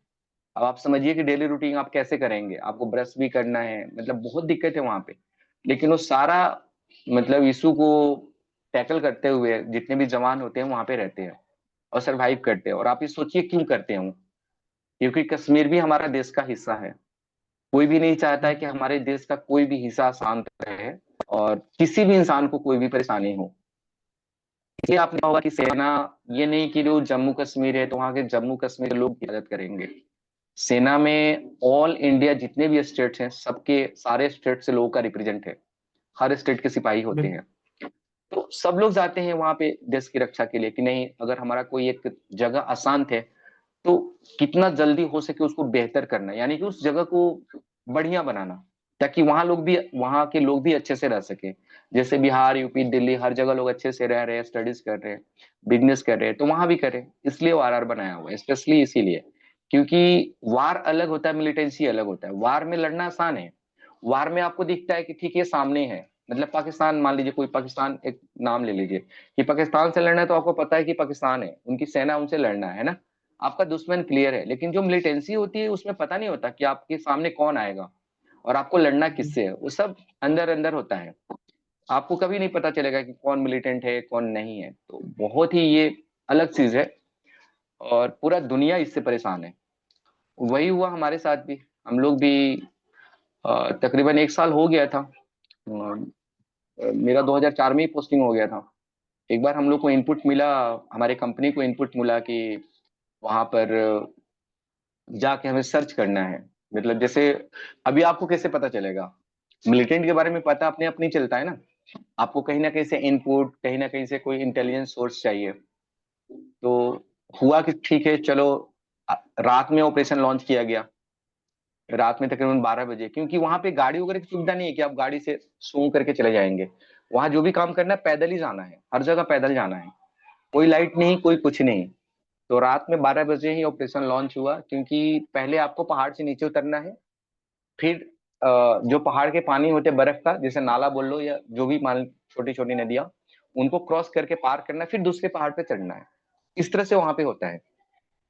Speaker 2: अब आप समझिए कि डेली रूटीन आप कैसे करेंगे, आपको ब्रश भी करना है, मतलब बहुत दिक्कत है वहां पे। लेकिन वो सारा मतलब इशू को टैकल करते हुए जितने भी जवान होते हैं वहां पे रहते हैं और सरवाइव करते हैं। और आप ये सोचिए क्यों करते हैं वो, क्योंकि कश्मीर भी हमारा देश का हिस्सा है। कोई भी नहीं चाहता है कि हमारे देश का कोई भी हिस्सा शांत रहे और किसी भी इंसान को कोई भी परेशानी हो। इसलिए आपने कहा होगा कि सेना, ये नहीं कि जो जम्मू कश्मीर है तो वहां के जम्मू कश्मीर के लोग की मदद करेंगे। सेना में ऑल इंडिया जितने भी स्टेट्स हैं, सबके सारे स्टेट से लोगों का रिप्रेजेंट है, हर स्टेट के सिपाही होते
Speaker 1: बिल्कुल।
Speaker 2: हैं। तो सब लोग जाते हैं वहां पे देश की रक्षा के लिए, कि नहीं, अगर हमारा कोई एक जगह अशांत है, तो कितना जल्दी हो सके उसको बेहतर करना, यानी कि उस जगह को बढ़िया बनाना, ताकि वहां के लोग भी अच्छे से रह सके। जैसे बिहार, यूपी, दिल्ली, हर जगह लोग अच्छे से रह रहे हैं, स्टडीज कर रहे हैं, बिजनेस कर रहे हैं, तो वहां भी करें। इसलिए वो आरआर बनाया हुआ है, स्पेशली इसीलिए क्योंकि वार अलग होता है, मिलिटेंसी अलग होता है। वार में लड़ना आसान है, वार में आपको दिखता है कि ठीक है सामने है, मतलब पाकिस्तान, मान लीजिए कोई पाकिस्तान, एक नाम ले लीजिए कि पाकिस्तान से लड़ना है, तो आपको पता है कि पाकिस्तान है, उनकी सेना, उनसे लड़ना है ना, आपका दुश्मन क्लियर है। लेकिन जो मिलिटेंसी होती है उसमें पता नहीं होता कि आपके सामने कौन आएगा और आपको लड़ना किससे है, वो सब अंदर अंदर होता है। आपको कभी नहीं पता चलेगा कि कौन मिलिटेंट है कौन नहीं है। तो बहुत ही ये अलग चीज है, और पूरा दुनिया इससे परेशान है। वही हुआ हमारे साथ भी। हम लोग भी तकरीबन 1 साल हो गया था। मेरा 2004 में ही पोस्टिंग हो गया था। एक बार हम लोग को इनपुट मिला, हमारे कंपनी को इनपुट मिला कि वहां पर जाके हमें सर्च करना है। मतलब जैसे अभी आपको कैसे पता चलेगा, मिलिटेंट के बारे में पता अपने आप नहीं चलता है ना, आपको कहीं ना कहीं से इनपुट, कहीं ना कहीं से कोई इंटेलिजेंस सोर्स चाहिए। तो हुआ कि ठीक है चलो, रात में ऑपरेशन लॉन्च किया गया, रात में तकरीबन 12 बजे, क्योंकि वहां पे गाड़ी वगैरह की सुविधा नहीं है कि आप गाड़ी से सूंघ करके चले जाएंगे। वहां जो भी काम करना है पैदल ही जाना है, हर जगह पैदल जाना है, कोई लाइट नहीं कोई कुछ नहीं। तो रात में 12 बजे ही ऑपरेशन लॉन्च हुआ, क्योंकि पहले आपको पहाड़ से नीचे उतरना है, फिर जो पहाड़ के पानी होते बर्फ का, जैसे नाला बोल लो या जो भी मान, छोटी छोटी नदियां, उनको क्रॉस करके पार करना है, फिर दूसरे पहाड़ पे चढ़ना है। इस तरह से वहां पे होता है।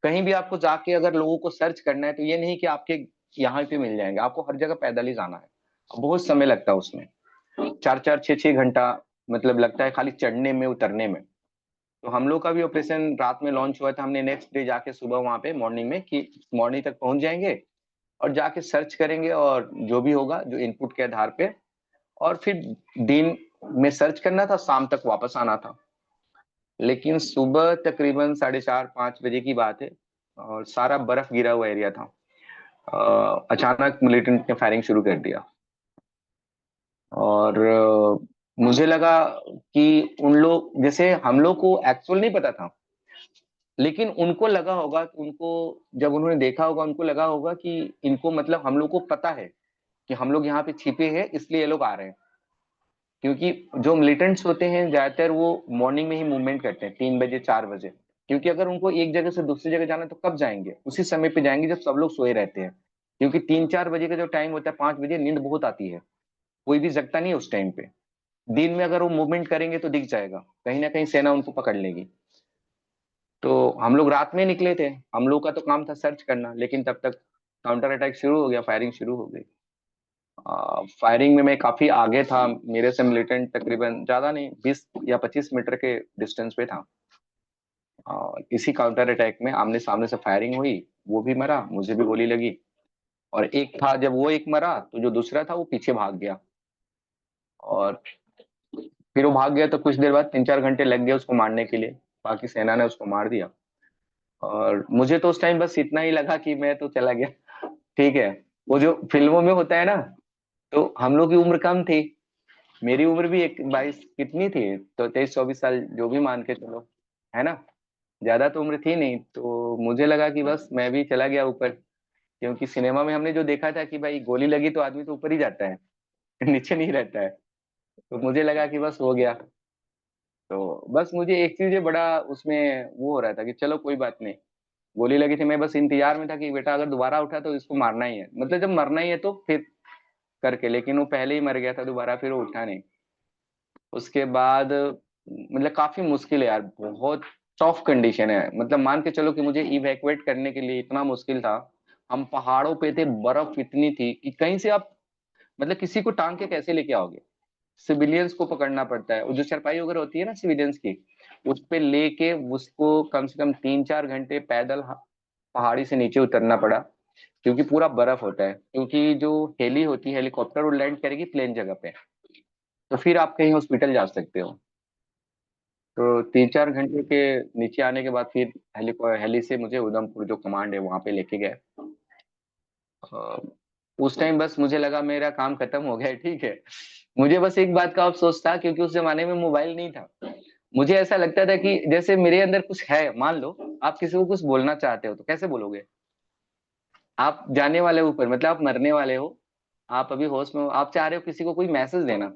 Speaker 2: कहीं भी आपको जाके अगर लोगों को सर्च करना है, तो ये नहीं कि आपके यहाँ पे मिल जाएंगे, आपको हर जगह पैदल ही जाना है। बहुत समय लगता है उसमें, 4 4 6 6 घंटा मतलब लगता है खाली चढ़ने में उतरने में। तो हम लोग का भी ऑपरेशन रात में लॉन्च हुआ था, हमने नेक्स्ट डे जाके सुबह वहां पे मॉर्निंग में कि मॉर्निंग तक पहुंच जाएंगे और जाके सर्च करेंगे, और जो भी होगा जो इनपुट के आधार पे, और फिर दिन में सर्च करना था, शाम तक वापस आना था। लेकिन सुबह तकरीबन 4:30 5 बजे की बात है, और सारा बर्फ गिरा हुआ एरिया था। अचानक मिलिटेंट ने फायरिंग शुरू कर दिया, और मुझे लगा कि उन लोग, जैसे हम लोग को एक्चुअल नहीं पता था, लेकिन उनको लगा होगा, उनको जब उन्होंने देखा होगा उनको लगा होगा कि इनको, मतलब हम लोग को पता है कि हम लोग यहाँ पे छिपे हैं, इसलिए ये लोग आ रहे हैं। क्योंकि जो मिलिटेंट्स होते हैं ज्यादातर वो मॉर्निंग में ही मूवमेंट करते हैं, 3 बजे 4 बजे, क्योंकि अगर उनको एक जगह से दूसरी जगह जाना है तो कब जाएंगे, उसी समय पे जाएंगे जब सब लोग सोए रहते हैं। क्योंकि 3 4 बजे का जो टाइम होता है, 5 बजे नींद बहुत आती है, कोई भी जगता नहीं है उस टाइम पे। दिन में अगर वो मूवमेंट करेंगे तो दिख जाएगा, कहीं ना कहीं सेना उनको पकड़ लेगी। तो हम लोग रात में निकले थे, हम लोग का तो काम था सर्च करना, लेकिन तब तक काउंटर अटैक शुरू हो गया, फायरिंग शुरू हो गई। फायरिंग में मैं काफी आगे था, मेरे से मिलिटेंट तकरीबन ज्यादा नहीं, 20 या 25 मीटर के डिस्टेंस पे था। इसी काउंटर अटैक में आमने सामने से फायरिंग हुई, वो भी मरा, मुझे भी गोली लगी। और एक था, जब वो एक मरा तो जो दूसरा था वो पीछे भाग गया, और फिर वो भाग गया तो कुछ देर बाद 3 4 घंटे लग गए उसको मारने के लिए, बाकी सेना ने उसको मार दिया। और मुझे तो उस टाइम बस इतना ही लगा कि मैं तो चला गया, ठीक है। वो जो फिल्मों में होता है ना, तो हम लोग की उम्र कम थी, मेरी उम्र भी एक 22 कितनी थी, तो 23 24 साल जो भी मान के चलो, है ना, ज्यादा तो उम्र थी नहीं। तो मुझे लगा कि बस मैं भी चला गया ऊपर, क्योंकि सिनेमा में हमने जो देखा था कि भाई गोली लगी तो आदमी तो ऊपर ही जाता है, नीचे नहीं रहता है। तो मुझे लगा कि बस हो गया। तो बस मुझे एक चीज बड़ा उसमें वो हो रहा था कि चलो कोई बात नहीं, गोली लगी थी, मैं बस इंतजार में था कि बेटा अगर दोबारा उठा तो इसको मारना ही है, मतलब जब मरना ही है तो फिर करके। लेकिन वो पहले ही मर गया था दोबारा, फिर वो उठा नहीं। उसके बाद मतलब काफी मुश्किल है यार, बहुत टफ कंडीशन है, मतलब मान के चलो कि मुझे इवैक्यूएट करने के लिए इतना मुश्किल था। हम पहाड़ों पे थे, बर्फ इतनी थी कि कहीं से आप, मतलब किसी को टांग के कैसे लेके आओगे, सिविलियंस को पकड़ना पड़ता है, वो जो चारपाई वगैरह होती है ना सिविलियंस की, उस पे लेके उसको कम से कम 3 4 घंटे पैदल पहाड़ी से नीचे उतरना पड़ा, क्योंकि पूरा बर्फ होता है। क्योंकि जो हेली होती है, हेलीकॉप्टर, वो लैंड करेगी प्लेन जगह पे, तो फिर आप कहीं हॉस्पिटल जा सकते हो। तो 3 4 घंटे के नीचे आने के बाद फिर हेली से मुझे उधमपुर जो कमांड है वहां पे लेके गए। अ, उस टाइम बस मुझे लगा मेरा काम खत्म हो गया है, ठीक है। मुझे बस एक बात का अफसोस था, क्योंकि उस जमाने में मोबाइल नहीं था। मुझे ऐसा लगता था कि जैसे मेरे अंदर कुछ है, मान लो आप किसी को कुछ बोलना चाहते हो तो कैसे बोलोगे, आप जाने वाले हो ऊपर, मतलब आप मरने वाले हो, आप अभी होश में हो, आप चाह रहे हो किसी को कोई मैसेज देना,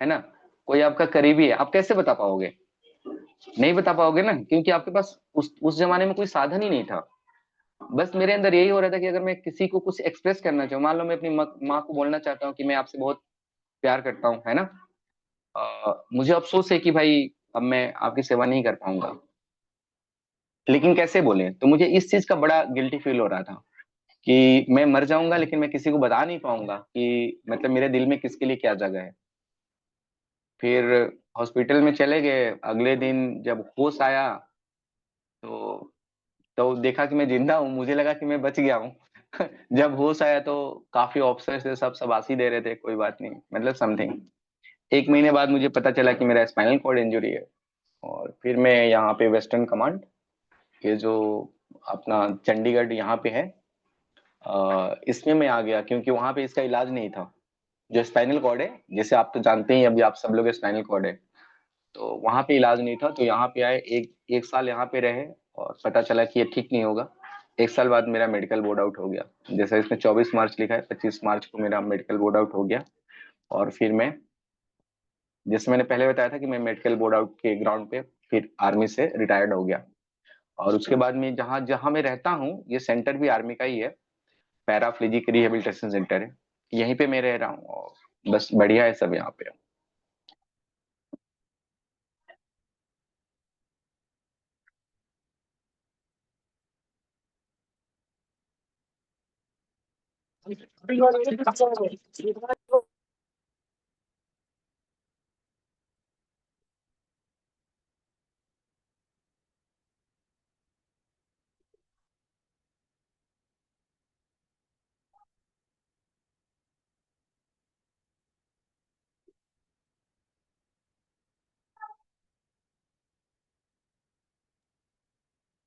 Speaker 2: है ना, कोई आपका करीबी है, आप कैसे बता पाओगे, नहीं बता पाओगे ना, क्योंकि आपके पास उस जमाने में कोई साधन ही नहीं था। बस मेरे अंदर यही हो रहा था कि अगर मैं किसी को कुछ एक्सप्रेस करना चाहूँ, मान लो मैं अपनी माँ को बोलना चाहता हूँ कि मैं आपसे बहुत प्यार करता हूँ, है ना? मुझे अफ़सोस है कि भाई अब मैं आपकी सेवा नहीं कर पाऊँगा। लेकिन कैसे बोलें? तो मुझे इस चीज़ का बड़ा गिल्टी फ़ील हो रहा था कि मैं मर जाऊँगा लेकिन मैं किसी को बता नहीं पाऊँगा कि मतलब मेरे दिल में किसके लिए क्या जगह है। फिर हॉस्पिटल में चले गए, अगले दिन जब होश आया तो देखा कि मैं ज़िंदा हूँ, मुझे लगा कि मैं बच गया हूँ। जब होश आया तो काफ़ी ऑफिसर्स थे, सब शाबाशी दे रहे थे, कोई बात नहीं, मतलब समथिंग। 1 महीने बाद मुझे पता चला कि मेरा स्पाइनल कॉर्ड इंजरी है और फिर मैं यहाँ पे वेस्टर्न कमांड, ये जो अपना चंडीगढ़ यहाँ पे है, इसमें मैं आ गया क्योंकि वहाँ पे इसका इलाज नहीं था। जो स्पाइनल कॉर्ड है, जैसे आप तो जानते ही हैं, अभी आप सब लोग स्पाइनल कॉर्ड है, तो वहाँ पे इलाज नहीं था, तो यहाँ पे आए, 1 साल यहाँ पे रहे और पता चला कि ये ठीक नहीं होगा। 1 साल बाद मेरा मेडिकल बोर्ड आउट हो गया। जैसे इसमें 24 मार्च लिखा है, 25 मार्च को मेरा मेडिकल बोर्ड आउट हो गया और फिर मैं, जैसे मैंने पहले बताया था कि मैं मेडिकल बोर्ड आउट के ग्राउंड पे फिर आर्मी से रिटायर्ड हो गया और उसके बाद में जहाँ जहाँ मैं रहता हूँ, ये सेंटर भी आर्मी का ही है, पैराप्लेजिक रिहेबिलिटेशन सेंटर है। यहीं पे मैं रह रहा हूँ और बस बढ़िया है सब यहाँ पे।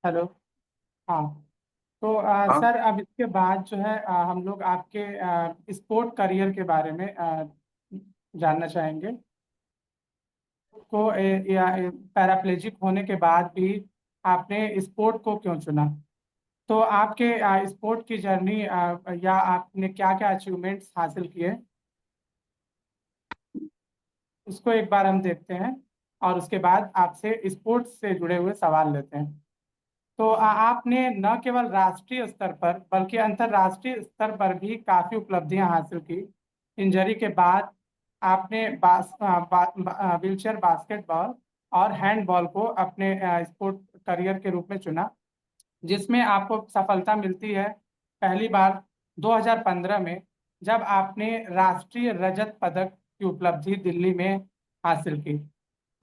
Speaker 1: हेलो। हाँ। तो
Speaker 2: हाँ,
Speaker 1: सर, अब इसके बाद जो है हम लोग आपके स्पोर्ट करियर के बारे में जानना चाहेंगे। को या पैराप्लेजिक होने के बाद भी आपने स्पोर्ट को क्यों चुना? तो आपके स्पोर्ट की जर्नी या आपने क्या क्या अचीवमेंट्स हासिल किए, उसको एक बार हम देखते हैं और उसके बाद आपसे स्पोर्ट्स से जुड़े हुए सवाल लेते हैं। तो आपने न केवल राष्ट्रीय स्तर पर बल्कि अंतर्राष्ट्रीय स्तर पर भी काफी उपलब्धियां हासिल की। इंजरी के बाद आपने व्हीलचेयर बास्केटबॉल और हैंडबॉल को अपने स्पोर्ट करियर के रूप में चुना, जिसमें आपको सफलता मिलती है पहली बार 2015 में, जब आपने राष्ट्रीय रजत पदक की उपलब्धि दिल्ली में हासिल की।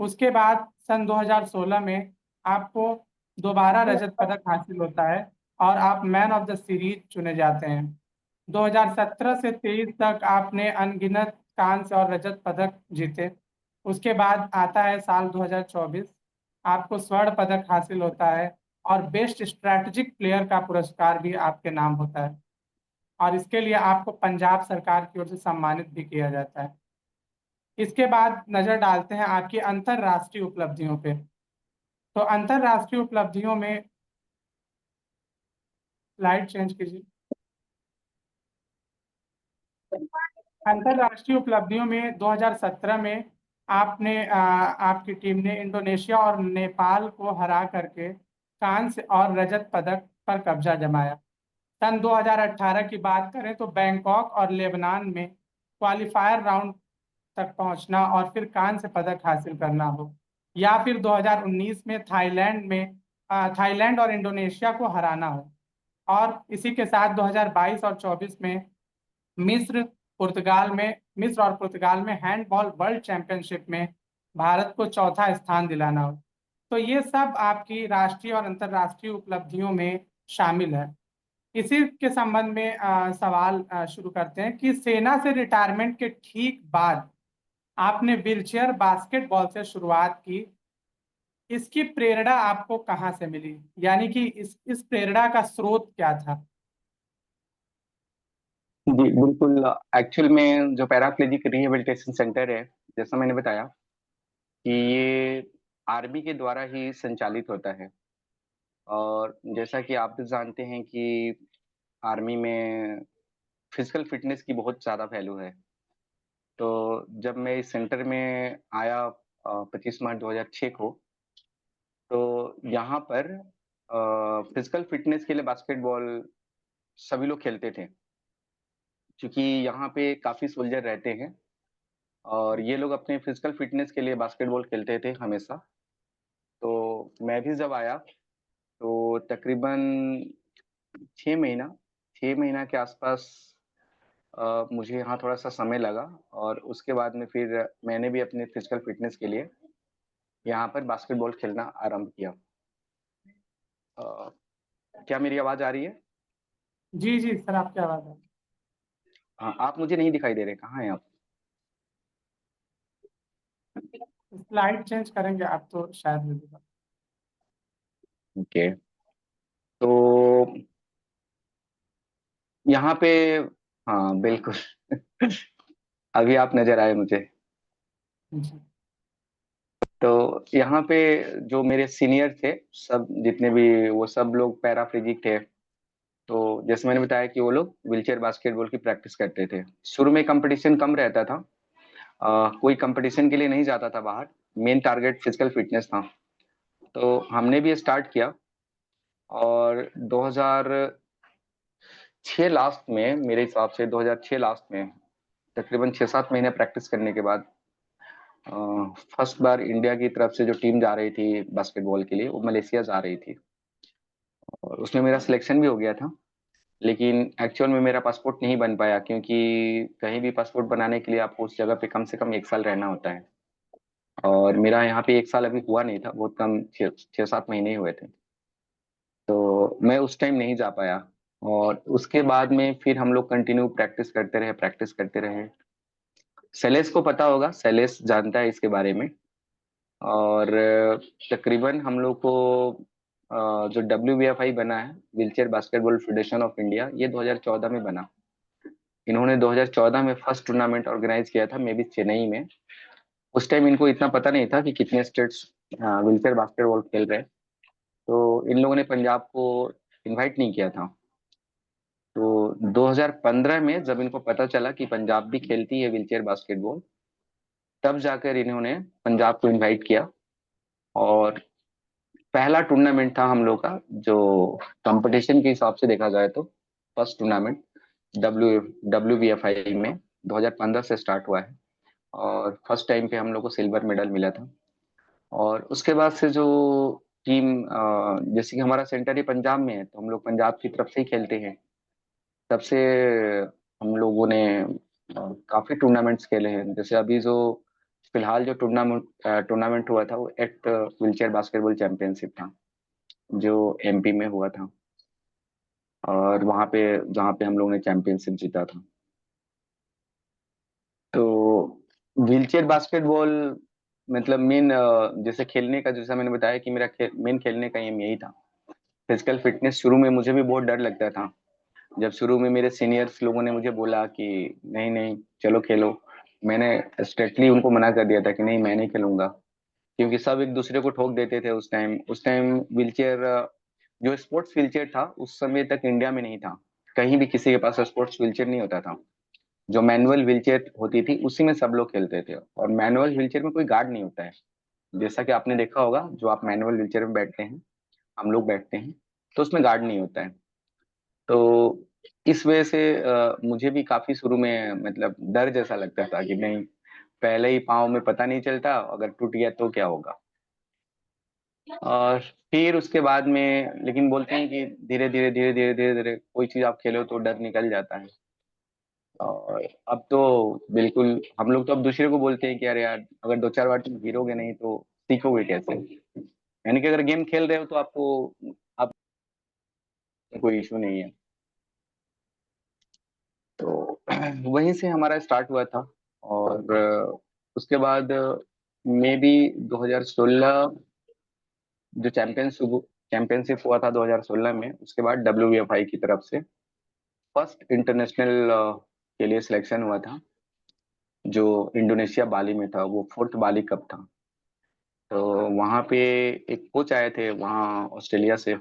Speaker 1: उसके बाद सन 2016 में आपको दोबारा रजत पदक हासिल होता है और आप मैन ऑफ द सीरीज चुने जाते हैं। 2017 से 23 तक आपने अनगिनत कांस्य और रजत पदक जीते। उसके बाद आता है साल 2024, आपको स्वर्ण पदक हासिल होता है और बेस्ट स्ट्रैटेजिक प्लेयर का पुरस्कार भी आपके नाम होता है, और इसके लिए आपको पंजाब सरकार की ओर से सम्मानित भी किया जाता है। इसके बाद नजर डालते हैं आपकी अंतर्राष्ट्रीय उपलब्धियों पे। तो अंतर्राष्ट्रीय उपलब्धियों में, लाइट चेंज कीजिए। अंतर्राष्ट्रीय उपलब्धियों में 2017 में आपकी टीम ने इंडोनेशिया और नेपाल को हरा करके कांस्य और रजत पदक पर कब्जा जमाया। सन 2018 की बात करें तो बैंकॉक और लेबनान में क्वालिफायर राउंड तक पहुंचना और फिर कांस्य पदक हासिल करना हो, या फिर 2019 में थाईलैंड और इंडोनेशिया को हराना हो, और इसी के साथ 2022 और 24 में मिस्र मिस्र और पुर्तगाल में हैंडबॉल वर्ल्ड चैंपियनशिप में भारत को चौथा स्थान दिलाना हो। तो ये सब आपकी राष्ट्रीय और अंतर्राष्ट्रीय उपलब्धियों में शामिल है। इसी के संबंध में सवाल शुरू करते हैं कि सेना से रिटायरमेंट के ठीक बाद आपने व्हीलचेयर बास्केटबॉल से शुरुआत की। इसकी प्रेरणा आपको कहाँ से मिली, यानी कि इस प्रेरणा का स्रोत क्या था?
Speaker 2: जी, बिल्कुल। एक्चुअल में जो पैराप्लेजिक रिहेबिलिटेशन सेंटर है, जैसा मैंने बताया कि ये आर्मी के द्वारा ही संचालित होता है और जैसा कि आप भी जानते हैं कि आर्मी में फिजिकल फिटनेस की बहुत ज़्यादा वैल्यू है। तो जब मैं इस सेंटर में आया 25 मार्च 2006 को, तो यहाँ पर फिजिकल फिटनेस के लिए बास्केटबॉल सभी लोग खेलते थे, क्योंकि यहाँ पे काफी सोल्जर रहते हैं और ये लोग अपने फिजिकल फिटनेस के लिए बास्केटबॉल खेलते थे हमेशा। तो मैं भी जब आया तो तकरीबन 6 महीना 6 महीना के आसपास मुझे यहाँ थोड़ा सा समय लगा, और उसके बाद में फिर मैंने भी अपने फिजिकल फिटनेस के लिए यहाँ पर बास्केटबॉल खेलना आरंभ किया। अ, क्या मेरी आवाज आ रही है?
Speaker 1: जी जी सर, आपकी आवाज़ है।
Speaker 2: हाँ, आप मुझे नहीं दिखाई दे रहे, कहाँ हैं आप?
Speaker 1: स्लाइड चेंज करेंगे आप तो शायद मिलेगा।
Speaker 2: ओके। तो यहाँ पे, हाँ बिल्कुल। अभी आप नजर आए मुझे।
Speaker 1: जी
Speaker 2: तो यहाँ पे जो मेरे सीनियर थे, सब जितने भी, वो सब लोग पैराप्लेजिक थे। तो जैसे मैंने बताया कि वो लोग व्हीलचेयर बास्केटबॉल की प्रैक्टिस करते थे। शुरू में कंपटीशन कम रहता था, कोई कंपटीशन के लिए नहीं जाता था बाहर। मेन टारगेट फिजिकल फिटनेस था। तो हमने भी स्टार्ट किया, और 2006 लास्ट में, मेरे हिसाब से 2006 लास्ट में, तकरीबन 6-7 महीने प्रैक्टिस करने के बाद फर्स्ट बार इंडिया की तरफ से जो टीम जा रही थी बास्केटबॉल के लिए, वो मलेशिया जा रही थी। और उसमें मेरा सिलेक्शन भी हो गया था। लेकिन एक्चुअल में मेरा पासपोर्ट नहीं बन पाया, क्योंकि कहीं भी पासपोर्ट बनाने के लिए आपको उस जगह पे कम से कम 1 साल रहना होता है। और मेरा यहाँ पे 1 साल अभी हुआ नहीं था, बहुत कम, 6-7 महीने ही हुए थे। तो मैं उस टाइम नहीं जा पाया। और उसके बाद में फिर हम लोग कंटिन्यू प्रैक्टिस करते रहे। शैलेश को पता होगा, शैलेश जानता है इसके बारे में। और तकरीबन हम लोग को जो WBFI बना है, wheelchair basketball federation of India, ये 2014 में बना। इन्होंने 2014 में फर्स्ट टूर्नामेंट ऑर्गेनाइज किया था, मे बी चेन्नई में। उस टाइम इनको इतना पता नहीं था कि कितने स्टेट्स व्हीलचेयर बास्केटबॉल खेल रहे हैं। तो इन लोगों ने पंजाब को इनवाइट नहीं किया था। तो 2015 में जब इनको पता चला कि पंजाब भी खेलती है व्हीलचेयर बास्केटबॉल, तब जाकर इन्होंने पंजाब को इनवाइट किया। और पहला टूर्नामेंट था हम लोग का, जो कंपटीशन के हिसाब से देखा जाए तो फर्स्ट टूर्नामेंट डब्ल्यू WBFI में 2015 से स्टार्ट हुआ है। और फर्स्ट टाइम पे हम लोग को सिल्वर मेडल मिला था। और उसके बाद से जो टीम, जैसे कि हमारा सेंटर ही पंजाब में है, तो हम लोग पंजाब की तरफ से ही खेलते हैं। तब से हम लोगों ने काफी टूर्नामेंट्स खेले हैं। जैसे अभी जो फिलहाल जो टूर्नामेंट हुआ था, वो एक्ट व्हीलचेयर बास्केटबॉल चैंपियनशिप था, जो MP में हुआ था। और वहाँ पे, जहाँ पे हम लोग ने चैंपियनशिप जीता था। तो व्हीलचेयर बास्केटबॉल मतलब मेन, जैसे खेलने का, जैसा मैंने बताया कि मेरा मेन खेलने का एम यही था। फिजिकल फिटनेस शुरू में मुझे भी बहुत डर लगता था। जब शुरू में मेरे सीनियर्स लोगों ने मुझे बोला कि नहीं नहीं चलो खेलो, मैंने स्ट्रिक्टली उनको मना कर दिया था कि नहीं, मैं नहीं खेलूंगा। क्योंकि सब एक दूसरे को ठोक देते थे। उस टाइम व्हीलचेयर, जो स्पोर्ट्स व्हीलचेयर था उस समय तक इंडिया में नहीं था। कहीं भी किसी के पास स्पोर्ट्स व्हीलचेयर नहीं होता था। जो मैनुअल व्हीलचेयर होती थी उसी में सब लोग खेलते थे। और मैनुअल व्हीलचेयर में कोई गार्ड नहीं होता है। जैसा कि आपने देखा होगा, जो आप मैनुअल व्हीलचेयर में बैठते हैं, हम लोग बैठते हैं, तो उसमें गार्ड नहीं होता है। तो इस वजह से मुझे भी काफी शुरू में मतलब डर जैसा लगता था कि नहीं, पहले ही पाँव में पता नहीं चलता, अगर टूट गया तो क्या होगा। और फिर उसके बाद में, लेकिन बोलते हैं कि धीरे धीरे कोई चीज आप खेलो तो डर निकल जाता है। और अब तो बिल्कुल हम लोग तो अब दूसरे को बोलते हैं कि अरे यार, अगर 2-4 बार तुम गिरोगे नहीं तो सीखोगे कैसे। यानी कि अगर गेम खेल रहे हो तो आप कोई इशू नहीं है। तो वहीं से हमारा स्टार्ट हुआ था। और उसके बाद मे बी 2016, जो चैंपियनशिप हुआ था 2016 में, उसके बाद WBFI की तरफ से फर्स्ट इंटरनेशनल के लिए सिलेक्शन हुआ था, जो इंडोनेशिया बाली में था। वो फोर्थ बाली कप था। तो वहाँ पे एक कोच आए थे वहाँ ऑस्ट्रेलिया से,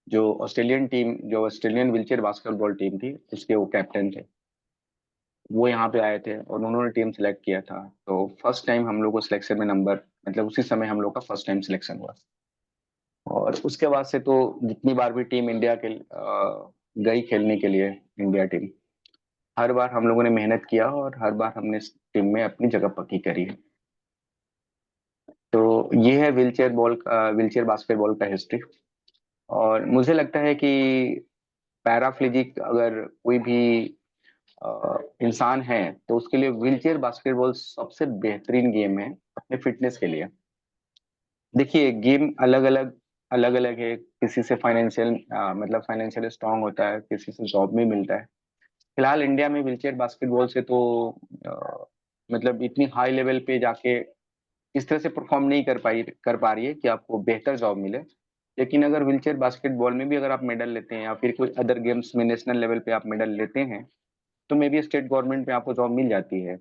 Speaker 2: जो ऑस्ट्रेलियन व्हीलचेयर बास्केटबॉल टीम थी, उसके वो कैप्टन थे। वो यहाँ पे आए थे और उन्होंने टीम सेलेक्ट किया था। तो फर्स्ट टाइम हम लोग को सिलेक्शन में नंबर, मतलब उसी समय हम लोग का फर्स्ट टाइम सिलेक्शन हुआ। और उसके बाद से तो जितनी बार भी टीम इंडिया के गई खेलने के लिए, इंडिया टीम, हर बार हम लोगों ने मेहनत किया और हर बार हमने इस टीम में अपनी जगह पक्की करी है। तो ये है व्हीलचेयर बास्केटबॉल का हिस्ट्री। और मुझे लगता है कि पैराप्लेजिक अगर कोई भी इंसान है तो उसके लिए व्हीलचेयर बास्केटबॉल सबसे बेहतरीन गेम है अपने फिटनेस के लिए। देखिए गेम अलग अलग है, किसी से फाइनेंशियल मतलब फाइनेंशियल स्ट्रांग होता है, किसी से जॉब में मिलता है। फिलहाल इंडिया में व्हीलचेयर बास्केटबॉल से तो अ, मतलब इतनी हाई लेवल पे जाके इस तरह से परफॉर्म नहीं कर पा रही है कि आपको बेहतर जॉब मिले। लेकिन अगर व्हीलचेयर बास्केटबॉल में भी अगर आप मेडल लेते हैं या फिर कोई अदर गेम्स में नेशनल लेवल पे आप मेडल लेते हैं तो मे बी स्टेट गवर्नमेंट में आपको जॉब मिल जाती है।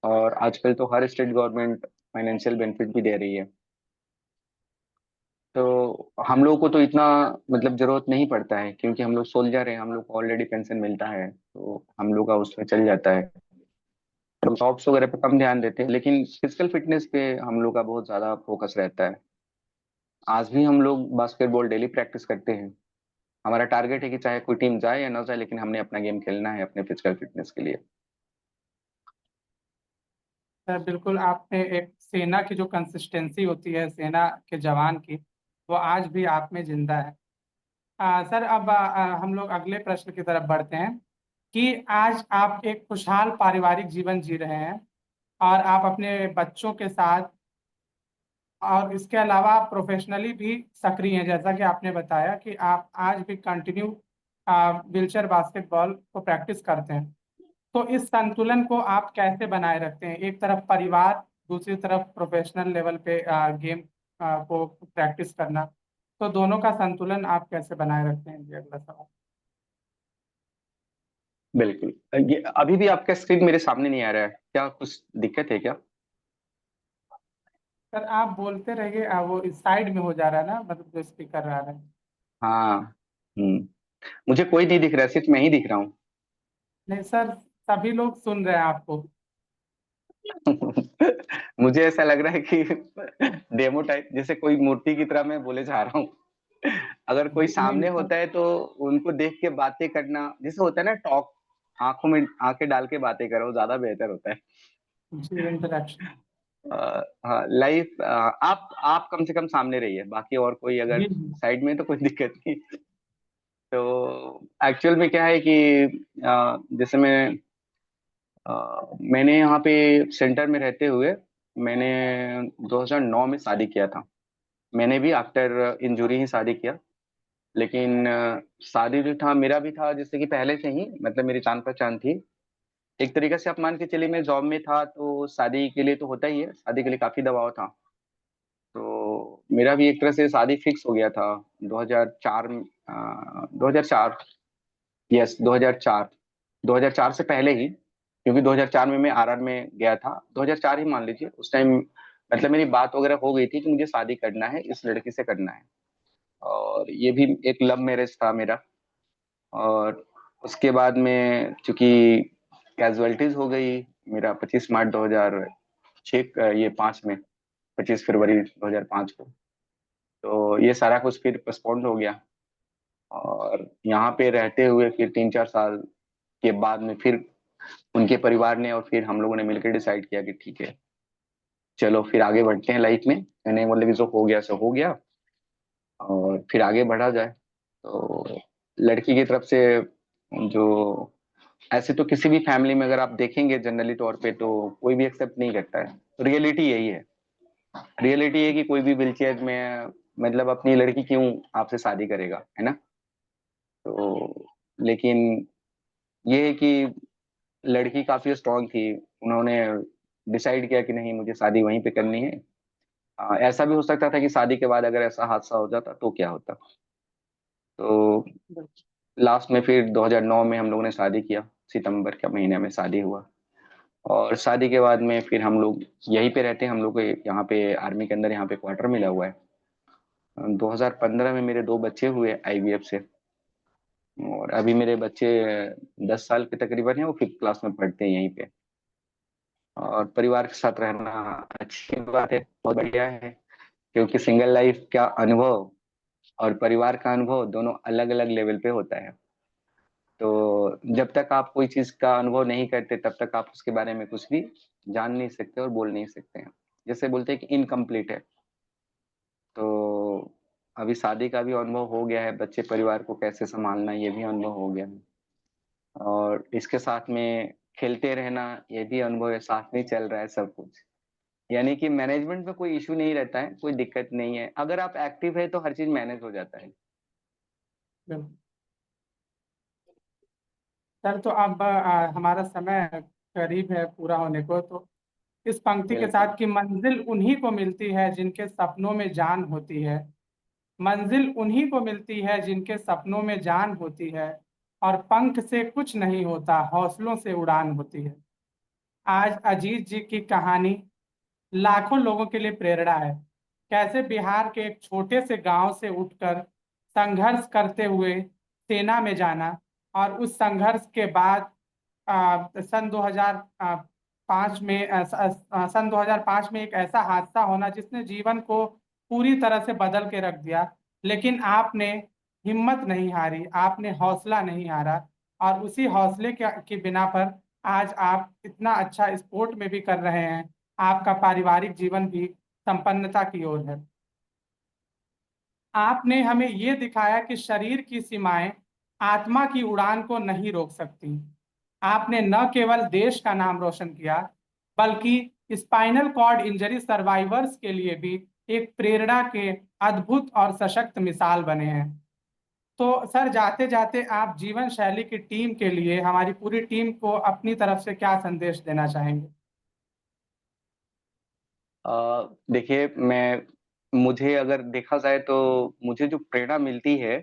Speaker 2: और आजकल तो हर स्टेट गवर्नमेंट फाइनेंशियल बेनिफिट भी दे रही है। तो हम लोग को तो इतना मतलब जरूरत नहीं पड़ता है, क्योंकि हम लोग सोल्जर हैं, हम लोग को ऑलरेडी पेंशन मिलता है तो हम लोग का उसमें चल जाता है। तो जॉब्स वगैरह पे कम ध्यान देते हैं, लेकिन फिजिकल फिटनेस पे हम लोग का बहुत ज्यादा फोकस रहता है। आज भी हम लोग बास्केटबॉल डेली प्रैक्टिस करते हैं। हमारा टारगेट है कि चाहे कोई टीम जाए या ना जाए, लेकिन हमने अपना गेम खेलना है अपने फिजिकल फिटनेस के लिए।
Speaker 1: सर बिल्कुल, आपने एक सेना की जो कंसिस्टेंसी होती है सेना के जवान की, वो आज भी आप में जिंदा है। सर अब हम लोग अगले प्रश्न की तरफ बढ़ते हैं कि आज आप एक खुशहाल पारिवारिक जीवन जी रहे हैं और आप अपने बच्चों के साथ और इसके अलावा प्रोफेशनली भी सक्रिय हैं, जैसा कि आपने बताया कि आप आज भी कंटिन्यू व्हीलचेयर बास्केटबॉल को प्रैक्टिस करते हैं। तो इस संतुलन को आप कैसे बनाए रखते हैं, एक तरफ परिवार, दूसरी तरफ प्रोफेशनल लेवल पे गेम को प्रैक्टिस करना, तो दोनों का संतुलन आप कैसे बनाए रखते हैं, ये अगला सवाल।
Speaker 2: बिल्कुल। ये अभी भी आपका स्क्रीन मेरे सामने नहीं आ रहा है, क्या कुछ दिक्कत है क्या?
Speaker 1: सर आप बोलते रहिए, वो इस साइड में हो जा रहा है ना, मतलब जो स्पीकर रहा है।
Speaker 2: हाँ। हम्म। मुझे कोई नहीं दिख रहा है, सिर्फ मैं ही दिख रहा हूँ।
Speaker 1: नहीं सर, सभी लोग सुन रहे हैं आपको।
Speaker 2: मुझे ऐसा लग रहा है कि डेमो टाइप जैसे कोई मूर्ति की तरह मैं बोले जा रहा हूँ। अगर कोई
Speaker 1: नहीं
Speaker 2: सामने
Speaker 1: सर।
Speaker 2: होता है तो उनको देख के बातें करना जैसे होता है ना, टॉक, आंखों में आंखें डाल के बातें करो, ज्यादा बेहतर होता है।
Speaker 1: जी, इंटरेक्शन।
Speaker 2: हाँ, लाइव आप कम से कम सामने रहिए, बाकी और कोई अगर
Speaker 1: जी जी।
Speaker 2: साइड में तो कोई दिक्कत नहीं। तो एक्चुअल में क्या है कि जैसे मैंने यहाँ पे सेंटर में रहते हुए मैंने 2009 में शादी किया था। मैंने भी आफ्टर इंजरी ही शादी किया। लेकिन शादी जो था मेरा भी था जैसे कि पहले से ही, मतलब मेरी जान पहचान थी। एक तरीके से आप मान के चलिए, मैं जॉब में था तो शादी के लिए तो होता ही है, शादी के लिए काफी दबाव था। तो मेरा भी एक तरह से शादी फिक्स हो गया था 2004 में। 2004, यस 2004। 2004 से पहले ही, क्योंकि 2004 में मैं आरआर में गया था, 2004 ही मान लीजिए उस टाइम। मतलब मेरी बात वगैरह हो गई थी कि मुझे शादी करना है, इस लड़की से करना है। और ये भी एक लव मैरिज था मेरा। और उसके बाद में चूंकि कैजुअलिटीज हो गई, मेरा 25 मार्च 2006 ये 5 में, 25 फरवरी 2005 को, तो ये सारा कुछ फिर पोस्टपोन्ड हो गया। और यहाँ पे रहते हुए फिर 3-4 साल के बाद में फिर उनके परिवार ने और फिर हम लोगों ने मिलकर डिसाइड किया कि ठीक है, चलो फिर आगे बढ़ते हैं लाइफ में। मैंने मतलब कि जो हो गया सो हो गया, और फिर आगे बढ़ा जाए। तो लड़की की तरफ से जो, ऐसे तो किसी भी फैमिली में अगर आप देखेंगे जनरली तौर पे तो कोई भी एक्सेप्ट नहीं करता है। रियलिटी यही है। रियलिटी है कि कोई भी व्हीलचेयर में मतलब अपनी लड़की क्यों आपसे शादी करेगा, है ना? तो लेकिन ये है कि लड़की काफी स्ट्रांग थी, उन्होंने डिसाइड किया कि नहीं मुझे शादी वहीं पे करनी है। ऐसा भी हो सकता था कि शादी के बाद अगर ऐसा हादसा हो जाता तो क्या होता। तो लास्ट में फिर 2009 में हम लोगों ने शादी किया, सितंबर के महीने में शादी हुआ। और शादी के बाद में फिर हम लोग यहीं पे रहते हैं, हम लोग को यहाँ पे आर्मी के अंदर यहाँ पे क्वार्टर मिला हुआ है। 2015 में मेरे 2 बच्चे हुए आईवीएफ से। और अभी मेरे बच्चे 10 साल के तकरीबन है, वो 5th क्लास में पढ़ते हैं यहीं पे। और परिवार के साथ रहना अच्छी बात है, बहुत बढ़िया है। क्योंकि सिंगल लाइफ का अनुभव और परिवार का अनुभव दोनों अलग अलग लेवल पे होता है। तो जब तक आप कोई चीज का अनुभव नहीं करते तब तक आप उसके बारे में कुछ भी जान नहीं सकते और बोल नहीं सकते हैं। जैसे बोलते हैं कि इनकम्प्लीट है। तो अभी शादी का भी अनुभव हो गया है, बच्चे परिवार को कैसे संभालना ये भी अनुभव हो गया है, और इसके साथ में खेलते रहना ये भी अनुभव है, साथ में चल रहा है सब कुछ। यानी कि मैनेजमेंट में कोई इशू नहीं रहता है, कोई दिक्कत नहीं है, अगर आप एक्टिव है तो हर चीज मैनेज हो जाता है।
Speaker 1: बिल्कुल। सर तो अब हमारा समय करीब है पूरा होने को, तो इस पंक्ति के
Speaker 2: बिल्कुल।
Speaker 1: साथ कि मंजिल उन्हीं को मिलती है जिनके सपनों में जान होती है। मंजिल उन्हीं को मिलती है जिनके सपनों में जान होती है, और पंख से कुछ नहीं होता, हौसलों से उड़ान होती है। आज अजीत जी की कहानी लाखों लोगों के लिए प्रेरणा है। कैसे बिहार के एक छोटे से गांव से उठकर संघर्ष करते हुए सेना में जाना, और उस संघर्ष के बाद सन 2005 में सन 2005 में एक ऐसा हादसा होना जिसने जीवन को पूरी तरह से बदल के रख दिया। लेकिन आपने हिम्मत नहीं हारी, आपने हौसला नहीं हारा, और उसी हौसले के बिना पर आज आप इतना अच्छा स्पोर्ट में भी कर रहे हैं। आपका पारिवारिक जीवन भी संपन्नता की ओर है। आपने हमें ये दिखाया कि शरीर की सीमाएं आत्मा की उड़ान को नहीं रोक सकती। आपने न केवल देश का नाम रोशन किया, बल्कि स्पाइनल कॉर्ड इंजरी सर्वाइवर्स के लिए भी एक प्रेरणा के अद्भुत और सशक्त मिसाल बने हैं। तो सर, जाते जाते आप जीवन शैली की टीम के लिए, हमारी पूरी टीम को अपनी तरफ से क्या संदेश देना चाहेंगे?
Speaker 2: देखिए, मुझे अगर देखा जाए तो मुझे जो प्रेरणा मिलती है,